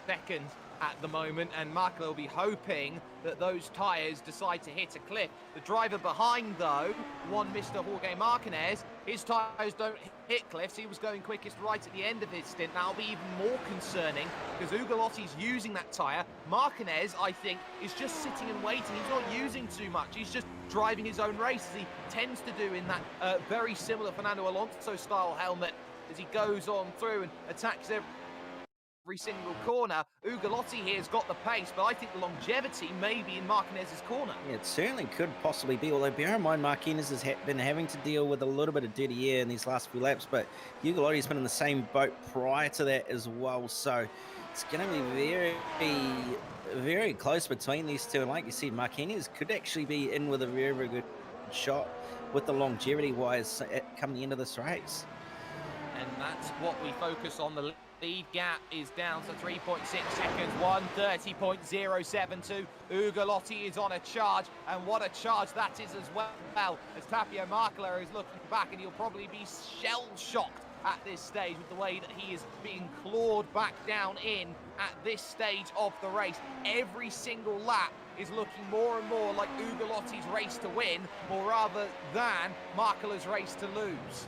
seconds at the moment, and Markle will be hoping that those tyres decide to hit a cliff. The driver behind, though, one Mr. Jorge Marquez, his tyres don't hit cliffs. He was going quickest right at the end of his stint. That'll be even more concerning because Ugolotti's using that tyre. Marquez, I think, is just sitting and waiting. He's not using too much. He's just driving his own race, as he tends to do in that very similar Fernando Alonso-style helmet as he goes on through and attacks every single corner. Ugolotti here has got the pace, but I think the longevity may be in Marquez's corner. Yeah, it certainly could possibly be, although bear in mind Marquez has been having to deal with a little bit of dirty air in these last few laps, but Ugolotti's been in the same boat prior to that as well, so it's going to be very, very close between these two, and like you said, Marquez could actually be in with a very, very good shot with the longevity-wise come the end of this race. And that's what we focus on, the Lead gap is down to 3.6 seconds, 1:30.072. Ugolotti is on a charge, and what a charge that is as well, as Tapio Markela is looking back, and he'll probably be shell-shocked at this stage with the way that he is being clawed back down in at this stage of the race. Every single lap is looking more and more like Ugolotti's race to win, more rather than Markela's race to lose.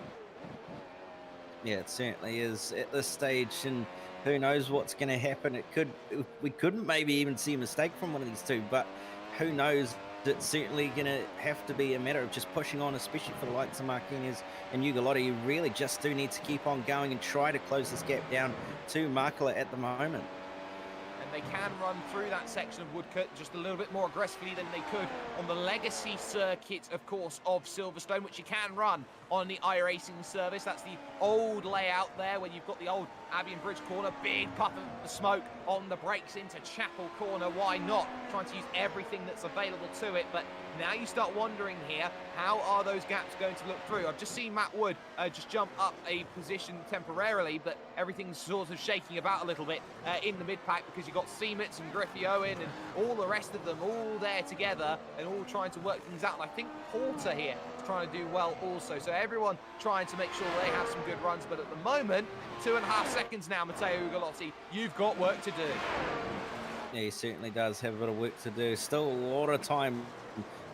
Yeah, it certainly is at this stage, and who knows what's going to happen. We couldn't maybe even see a mistake from one of these two, but who knows? It's certainly going to have to be a matter of just pushing on, especially for the likes of Marquinhos and Ugolotti. You really just do need to keep on going and try to close this gap down to Markela at the moment. And they can run through that section of Woodcote just a little bit more aggressively than they could on the legacy circuit, of course, of Silverstone, which you can run on the iRacing service. That's the old layout there where you've got the old Albion Bridge corner, big puff of smoke on the brakes into Chapel Corner. Why not? Trying to use everything that's available to it, but now you start wondering here, how are those gaps going to look through? I've just seen Matt Wood just jump up a position temporarily, but everything's sort of shaking about a little bit in the mid-pack because you've got Seamitz and Griffey Owen and all the rest of them all there together and all trying to work things out. And I think Porter here is trying to do well also. So everyone trying to make sure they have some good runs, but at the moment, 2.5 seconds now, Matteo Ugolotti, you've got work to do. Yeah, he certainly does have a bit of work to do. Still a lot of time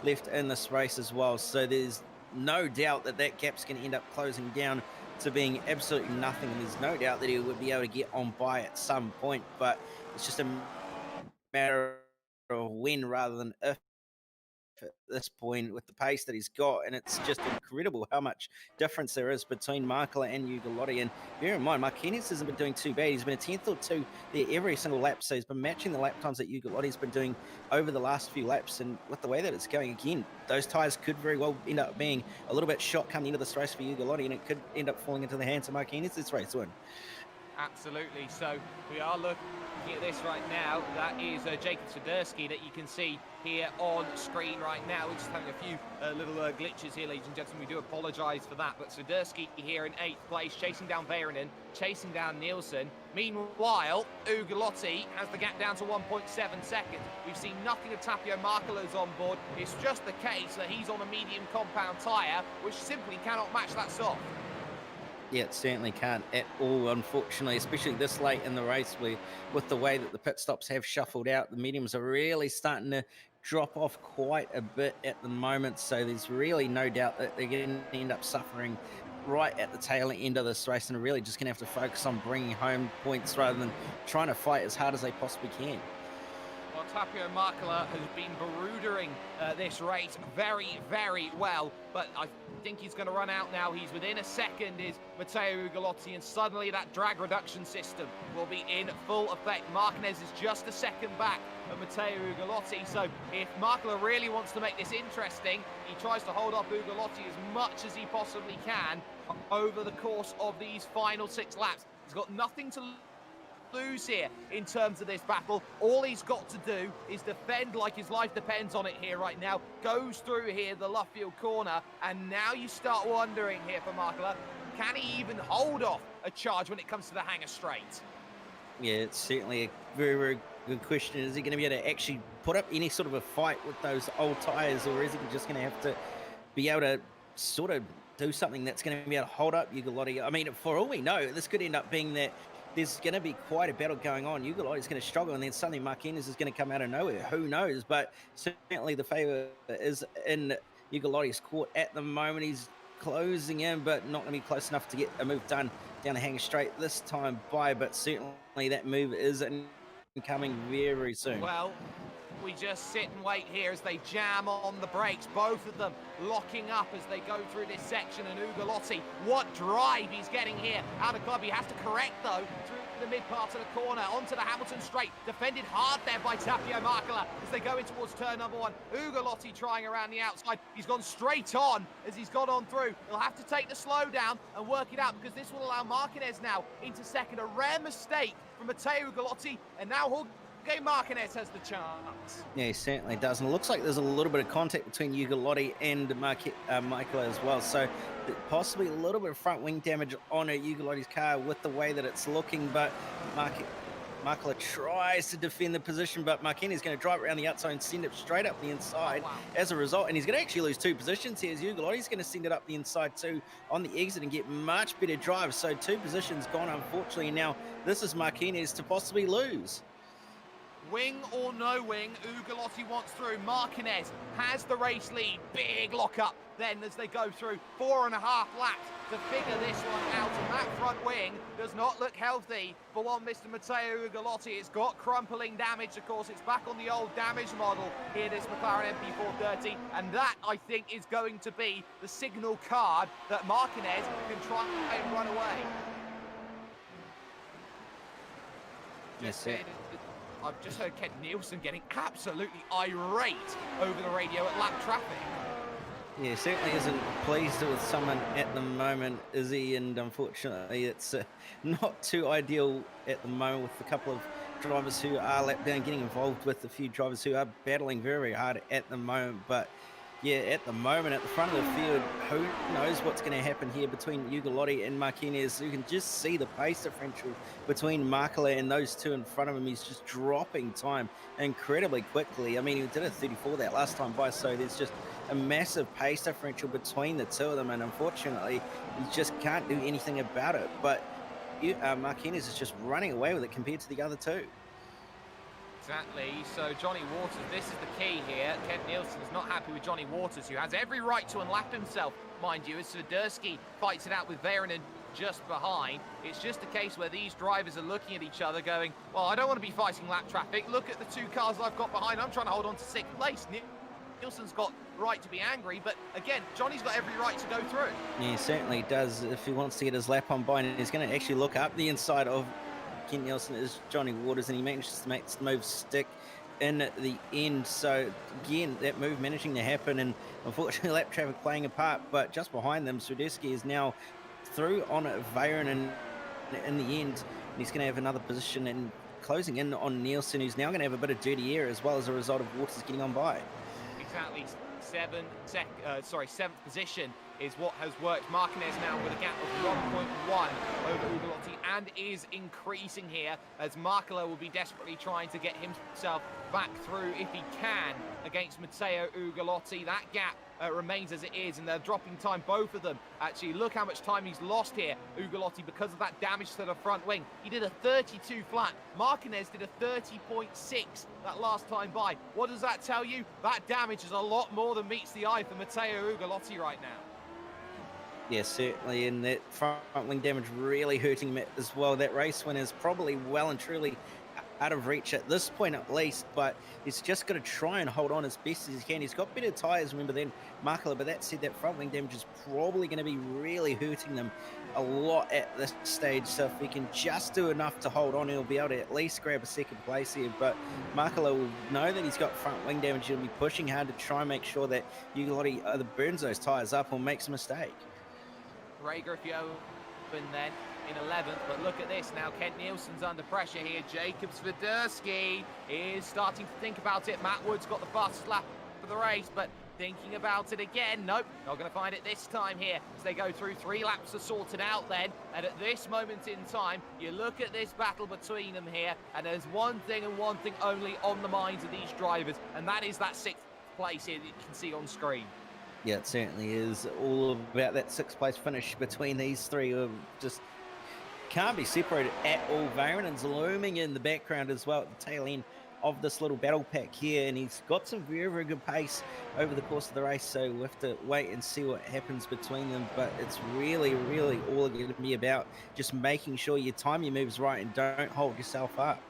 left in this race as well, so there's no doubt that that gap's going to end up closing down to being absolutely nothing, and there's no doubt that he would be able to get on by at some point, but it's just a matter of when rather than if at this point with the pace that he's got, and it's just incredible how much difference there is between Markela and Ugolotti. And bear in mind, Marquinhos hasn't been doing too bad. He's been a 10th or 2 there every single lap, so he's been matching the lap times that Ugolotti's been doing over the last few laps. And with the way that it's going again, those tyres could very well end up being a little bit shot coming into this race for Ugolotti, and it could end up falling into the hands of Marquinhos this race win. Absolutely. So we are looking at this right now. That is Jacob Swiderski that you can see here on screen right now. We're just having a few little glitches here, ladies and gentlemen. We do apologise for that. But Swiderski here in 8th place, chasing down Väyrynen, chasing down Nielsen. Meanwhile, Ugolotti has the gap down to 1.7 seconds. We've seen nothing of Tapio Markela's on board. It's just the case that he's on a medium compound tyre, which simply cannot match that soft. Yeah, it certainly can't at all, unfortunately, especially this late in the race with the way that the pit stops have shuffled out. The mediums are really starting to drop off quite a bit at the moment, so there's really no doubt that they're going to end up suffering right at the tail end of this race and really just going to have to focus on bringing home points rather than trying to fight as hard as they possibly can. Well, Tapio Markela has been berudering this race very, very well, but I think he's going to run out now. He's within a second is Matteo Ugolotti, and suddenly that drag reduction system will be in full effect. Marquez is just a second back of Matteo Ugolotti, so if Markela really wants to make this interesting, he tries to hold off Ugolotti as much as he possibly can over the course of these final 6 laps. He's got nothing to lose here in terms of this battle. All he's got to do is defend like his life depends on it here right now. Goes through here the Luffield corner, and now you start wondering here for Markela, can he even hold off a charge when it comes to the hanger straight? Yeah, it's certainly a very, very good question. Is he going to be able to actually put up any sort of a fight with those old tyres, or is he just going to have to be able to sort of do something that's going to be able to hold up Ugolotti? I mean, for all we know, this could end up being that there's going to be quite a battle going on. Ugolotti's going to struggle, and then suddenly Marquinhos is going to come out of nowhere. Who knows? But certainly the favour is in Ugolotti's court at the moment. He's closing in, but not going to be close enough to get a move done down the hanger straight this time by. But certainly that move is coming very, very soon. Well, we just sit and wait here as they jam on the brakes, both of them locking up as they go through this section. And Ugolotti, what drive he's getting here out of club. He has to correct though through the mid part of the corner onto the Hamilton straight, defended hard there by Tapio Markela as they go in towards turn number 1. Ugolotti trying around the outside. He's gone straight on as he's gone on through. He'll have to take the slow down and work it out, because this will allow Marquez now into second. A rare mistake from Matteo Ugolotti, and now he'll Okay, Martinez has the chance. Yeah, he certainly does. And it looks like there's a little bit of contact between Ugolotti and Michael as well. So possibly a little bit of front wing damage on Ugolotti's car with the way that it's looking. But Michael tries to defend the position, but Marquini is going to drive around the outside and send it straight up the inside as a result. And he's going to actually lose 2 positions here as Ugolotti's going to send it up the inside too on the exit and get much better drives. So 2 positions gone, unfortunately. Now this is Marquinez to possibly lose. Wing or no wing, Ugolotti wants through. Martinez has the race lead. Big lockup then as they go through 4.5 laps to figure this one out. And that front wing does not look healthy for one Mr. Matteo Ugolotti. It's got crumpling damage. Of course, it's back on the old damage model here, this McLaren MP430. And that, I think, is going to be the signal card that Martinez can try and run away. Yes, sir. I've just heard Kent Nielsen getting absolutely irate over the radio at lap traffic. Yeah, certainly isn't pleased with someone at the moment, is he? And unfortunately, it's not too ideal at the moment with a couple of drivers who are lap down, getting involved with a few drivers who are battling very, very hard at the moment. But yeah, at the moment, at the front of the field, who knows what's going to happen here between Ugolotti and Martinez. You can just see the pace differential between Markele and those 2 in front of him. He's just dropping time incredibly quickly. I mean, he did a 34 that last time by, so there's just a massive pace differential between the 2 of them, and unfortunately, he just can't do anything about it. But Martinez is just running away with it compared to the other 2. Exactly, so Johnny Waters, this is the key here. Kent Nielsen is not happy with Johnny Waters, who has every right to unlap himself, mind you, as Swiderski fights it out with Veyranen just behind. It's just a case where these drivers are looking at each other going, well, I don't want to be fighting lap traffic. Look at the 2 cars I've got behind. I'm trying to hold on to 6th place. Nielsen's got right to be angry, but again, Johnny's got every right to go through. Yeah, he certainly does if he wants to get his lap on by, and he's going to actually look up the inside of Kent Nielsen is Johnny Waters, and he manages to make the move stick in the end. So again, that move managing to happen, and unfortunately lap traffic playing a part, but just behind them, Swiderski is now through on Veyranen in the end, and he's going to have another position and closing in on Nielsen, who's now going to have a bit of dirty air as well as a result of Waters getting on by. Exactly, 7th position is what has worked. Martinez now with a gap of 1.1 over Ugolotti and is increasing here as Markele will be desperately trying to get himself back through if he can against Matteo Ugolotti. That gap remains as it is, and they're dropping time, both of them. Actually, look how much time he's lost here, Ugolotti, because of that damage to the front wing. He did a 32 flat. Martinez did a 30.6 that last time by. What does that tell you? That damage is a lot more than meets the eye for Matteo Ugolotti right now. Yes, certainly, and that front wing damage really hurting him as well. That race win is probably well and truly out of reach at this point at least, but he's just got to try and hold on as best as he can. He's got better tyres, remember, than Markele, but that said, that front wing damage is probably going to be really hurting them a lot at this stage. So if he can just do enough to hold on, he'll be able to at least grab a 2nd place here. But Markele will know that he's got front wing damage. He'll be pushing hard to try and make sure that Ugolotti either burns those tyres up or makes a mistake. Rager, if you open then in 11th, but look at this now. Kent Nielsen's under pressure here. Jacob Swiderski is starting to think about it. Matt Wood's got the fastest lap for the race, but thinking about it again. Nope, not going to find it this time here as they go through 3 laps to sort it out then. And at this moment in time, you look at this battle between them here, and there's one thing and one thing only on the minds of these drivers, and that is that 6th place here that you can see on screen. Yeah, it certainly is all about that 6th place finish between these 3 who just can't be separated at all. Veyranen's looming in the background as well at the tail end of this little battle pack here, and he's got some very, very good pace over the course of the race, so we'll have to wait and see what happens between them. But it's really, really all going to be about just making sure you time your moves right and don't hold yourself up.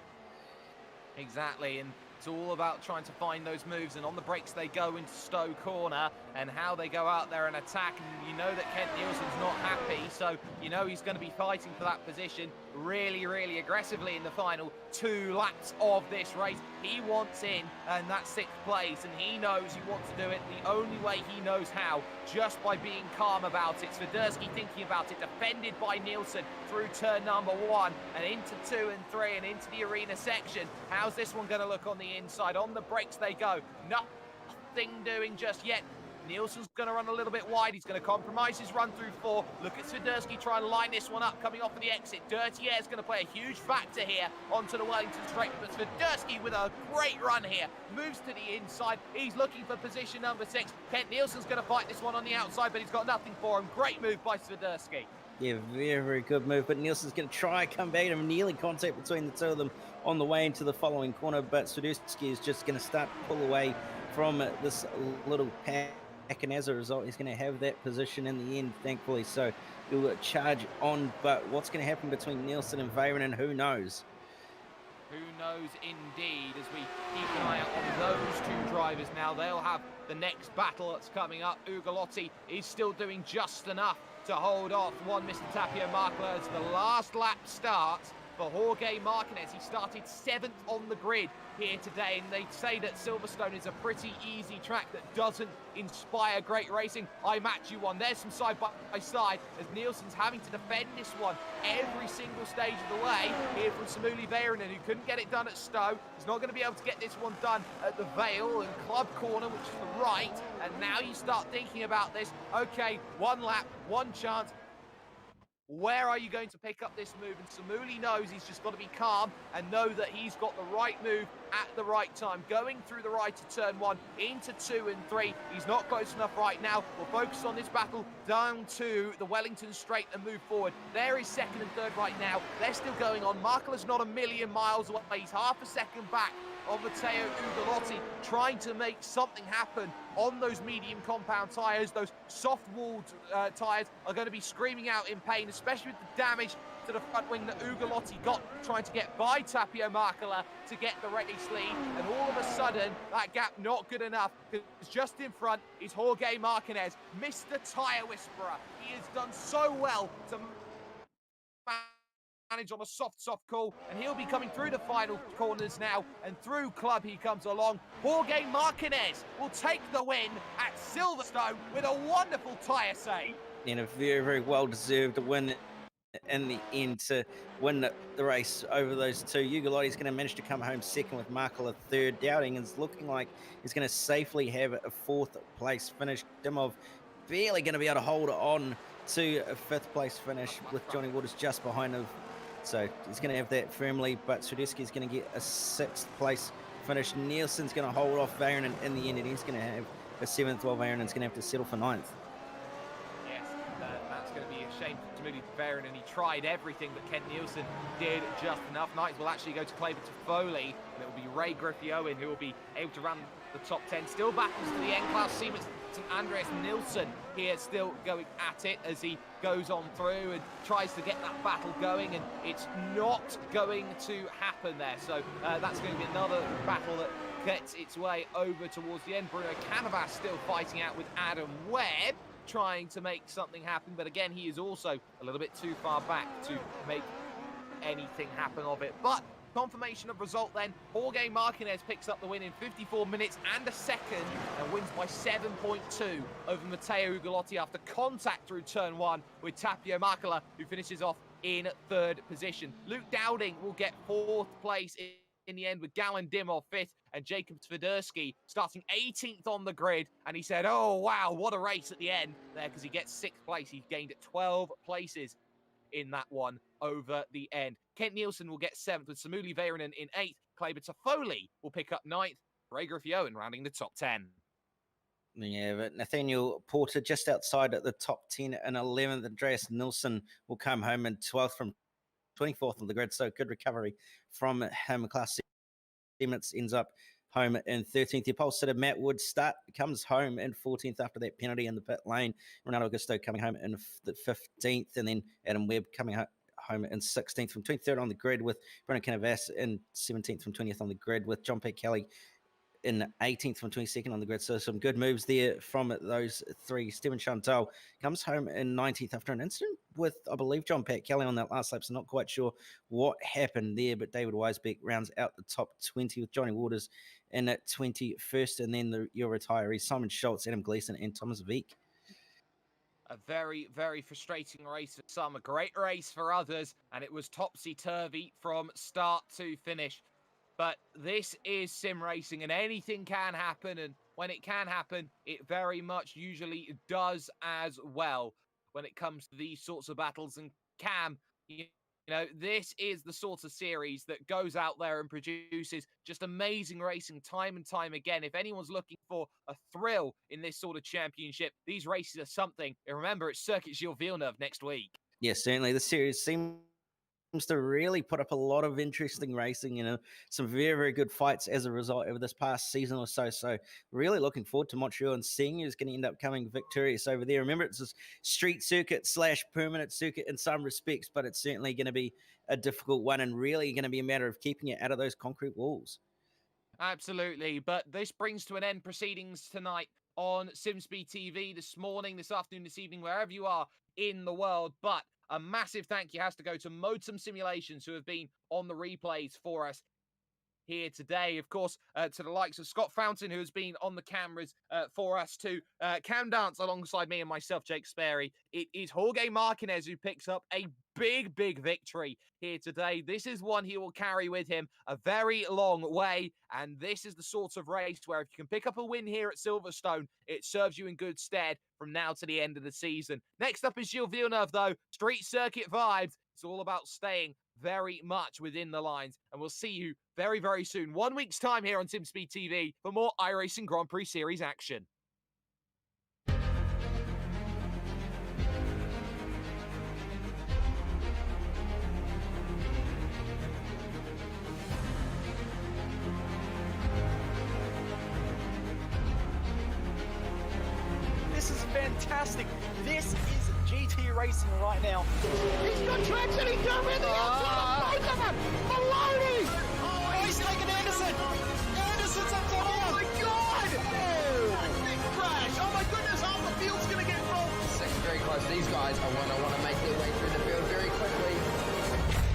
Exactly, and It's all about trying to find those moves, and on the brakes they go into Stowe corner, and how they go out there and attack. And you know that Kent Nielsen's not happy, so you know he's going to be fighting for that position really, really aggressively in the final 2 laps of this race. He wants in, and that's 6th place, and he knows he wants to do it the only way he knows how, just by being calm about it. Swiderski thinking about it, defended by Nielsen through turn number 1 and into 2 and 3 and into the arena section. How's this one going to look on the inside? On the brakes they go. Nothing doing just yet. Nielsen's going to run a little bit wide. He's going to compromise his run through 4. Look at Swiderski try and line this one up coming off of the exit. Dirty Air is going to play a huge factor here onto the Wellington straight. But Swiderski with a great run here moves to the inside. He's looking for position number 6. Kent Nielsen's going to fight this one on the outside, but he's got nothing for him. Great move by Swiderski. Yeah, very, very good move. But Nielsen's going to try and come back, and nearly contact between the two of them on the way into the following corner. But Swiderski is just going to start to pull away from this little pack. And as a result, he's going to have that position in the end, thankfully. So he'll charge on. But what's going to happen between Nielsen and Veyranen, who knows? Who knows indeed, as we keep an eye out on those 2 drivers now. They'll have the next battle that's coming up. Ugolotti is still doing just enough to hold off one Mr. Tapio Markler as the last lap starts for Jorge Martinez. He started 7th on the grid here today, and they say that Silverstone is a pretty easy track that doesn't inspire great racing. I match you one. There's some side by side as Nielsen's having to defend this one every single stage of the way here from Samuli Veyranen, who couldn't get it done at Stowe. He's not going to be able to get this one done at the Vale and Club Corner, which is the right. And now you start thinking about this. Okay, 1 lap, 1 chance. Where are you going to pick up this move? And Samuli knows he's just got to be calm and know that he's got the right move at the right time. Going through the right of turn 1 into 2 and 3. He's not close enough right now. We'll focus on this battle down to the Wellington straight and move forward. There is 2nd and 3rd right now. They're still going on. Markler's not a million miles away. He's half a second back of Matteo Ugolotti, trying to make something happen on those medium compound tyres. Those soft-walled tyres are going to be screaming out in pain, especially with the damage to the front wing that Ugolotti got trying to get by Tapio Markler to get the race lead. And all of a sudden, that gap not good enough, because just in front is Jorge Martinez, Mr. Tyre Whisperer. He has done so well to manage on a soft call, and he'll be coming through the final corners now, and through Club he comes along. Jorge Martinez will take the win at Silverstone with a wonderful tyre save. And a very, very well-deserved win in the end to win the race over those 2. Ugolotti's going to manage to come home 2nd with Markler 3rd. Dowding is looking like he's going to safely have a 4th place finish. Dimov barely going to be able to hold on to a 5th place finish with Johnny Waters just behind him. So he's going to have that firmly, but Swiderski is going to get a 6th place finish. Nielsen's going to hold off Veyranen in the end, and he's going to have a 7th, while Veyranen's going to have to settle for 9th. Yes, that's going to be a shame to Moody Veyranen. He tried everything, but Kent Nielsen did just enough. Knights will actually go to Claver to Foley, and it will be Ray Griffey-Owen who will be able to run the top 10. Still battles to the end. Klaus Siemens and Andreas Nilsson here still going at it as he goes on through and tries to get that battle going, and it's not going to happen there. So that's going to be another battle that gets its way over towards the end. Bruno Canavas still fighting out with Adam Webb, trying to make something happen, but again, he is also a little bit too far back to make anything happen of it. But confirmation of result then, Jorge Martinez picks up the win in 54 minutes and a second and wins by 7.2 over Matteo Ugolotti after contact through turn 1 with Tapio Markler, who finishes off in 3rd position. Luke Dowding will get 4th place in the end, with Galen Dimov 5th and Jacob Tversky starting 18th on the grid. And he said, oh wow, what a race at the end there, because he gets 6th place. He gained 12 places in that one over the end. Kent Nielsen will get 7th, with Samuli Veyranen in 8th. Claver Toffoli will pick up 9th. Ray Griffey-Owen rounding the top 10. Yeah, but Nathaniel Porter just outside at the top 10 and 11th. Andreas Nilsson will come home in 12th from 24th on the grid, so good recovery from him. Klaus Siemens ends up home in 13th. The pole sitter Matt Wood comes home in 14th after that penalty in the pit lane. Ronaldo Augusto coming home in the 15th, and then Adam Webb coming home in 16th from 23rd on the grid, with Brennan Canavas in 17th from 20th on the grid, with John Pat Kelly in 18th from 22nd on the grid. So some good moves there from those three. Stephen Chantal comes home in 19th after an incident with, I believe, John Pat Kelly on that last lap. So not quite sure what happened there, but David Weisbeck rounds out the top 20 with Johnny Waters in at 21st. And then your retirees, Simon Schultz, Adam Gleason, and Thomas Veek. A very, very frustrating race for some, a great race for others, and it was topsy-turvy from start to finish. But this is sim racing, and anything can happen, and when it can happen, it very much usually does as well when it comes to these sorts of battles. And Cam, you know, this is the sort of series that goes out there and produces just amazing racing time and time again. If anyone's looking for a thrill in this sort of championship, these races are something. And remember, it's Circuit Gilles Villeneuve next week. Yes, certainly. The series seems to really put up a lot of interesting racing, you know, some very, very good fights as a result over this past season or so. So really looking forward to Montreal and seeing who's going to end up coming victorious over there. Remember, it's a street circuit / permanent circuit in some respects, but it's certainly going to be a difficult one and really going to be a matter of keeping it out of those concrete walls. Absolutely. But this brings to an end proceedings tonight on SimSpeed TV this morning, this afternoon, this evening, wherever you are in the world. But a massive thank you has to go to Modesum Simulations, who have been on the replays for us here today. Of course, to the likes of Scott Fountain, who has been on the cameras for us too. Cam Dance alongside me and myself, Jake Sperry. It is Jorge Martinez who picks up a big, big victory here today. This is one he will carry with him a very long way, and this is the sort of race where if you can pick up a win here at Silverstone, it serves you in good stead from now to the end of the season. Next up is Gilles Villeneuve, though. Street circuit vibes. It's all about staying very much within the lines, and we'll see you very, very soon. 1 week's time here on SimSpeed TV for more iRacing Grand Prix Series action. This is fantastic. This is GT racing right now. He's got traction. He's going in the outside. Both of them. Maloney. Oh, he's taken Anderson. Anderson's up top. Oh my God. Oh, big crash. Oh my goodness. Half the field's going to get rolled. Second very close. These guys I want to make their way through the field very quickly.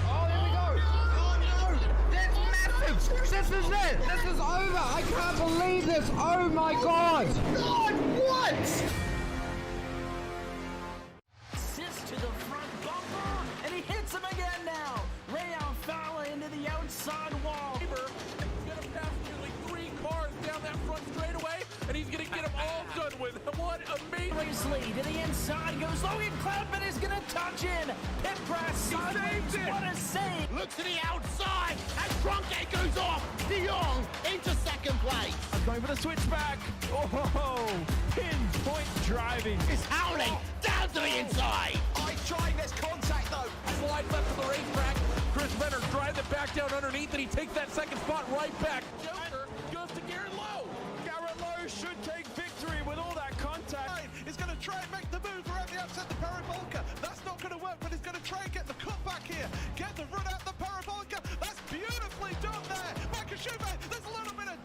Oh, there we go. Oh no. That's massive. This is it. This is over. I can't believe this. Oh my God. God, what? To the front bumper, and he hits him again now. Ray Alfala into the outside wall. He's gonna pass nearly 3 cars down that front straightaway, and he's gonna get them all done with. What amazing! Lee to the inside goes Logan Cloudman is gonna touch in. Pit press, sideways, what a save! Look to the outside, and Tronke goes off. De Jong into second place. Going for the switchback. Oh, pinpoint driving. It's howling down to the inside. I tried this contact though. Slide left to the racetrack. Chris Venner drives it back down underneath, and he takes that second spot right back. Joker goes to Garrett Lowe. Garrett Lowe should take victory with all that contact. He's going to try and make the move around the outside the parabolica. That's not going to work, but he's going to try and get the cut back here. Get the run out the parabolica. That's beautifully done there. Michael Schumacher, there's a little bit of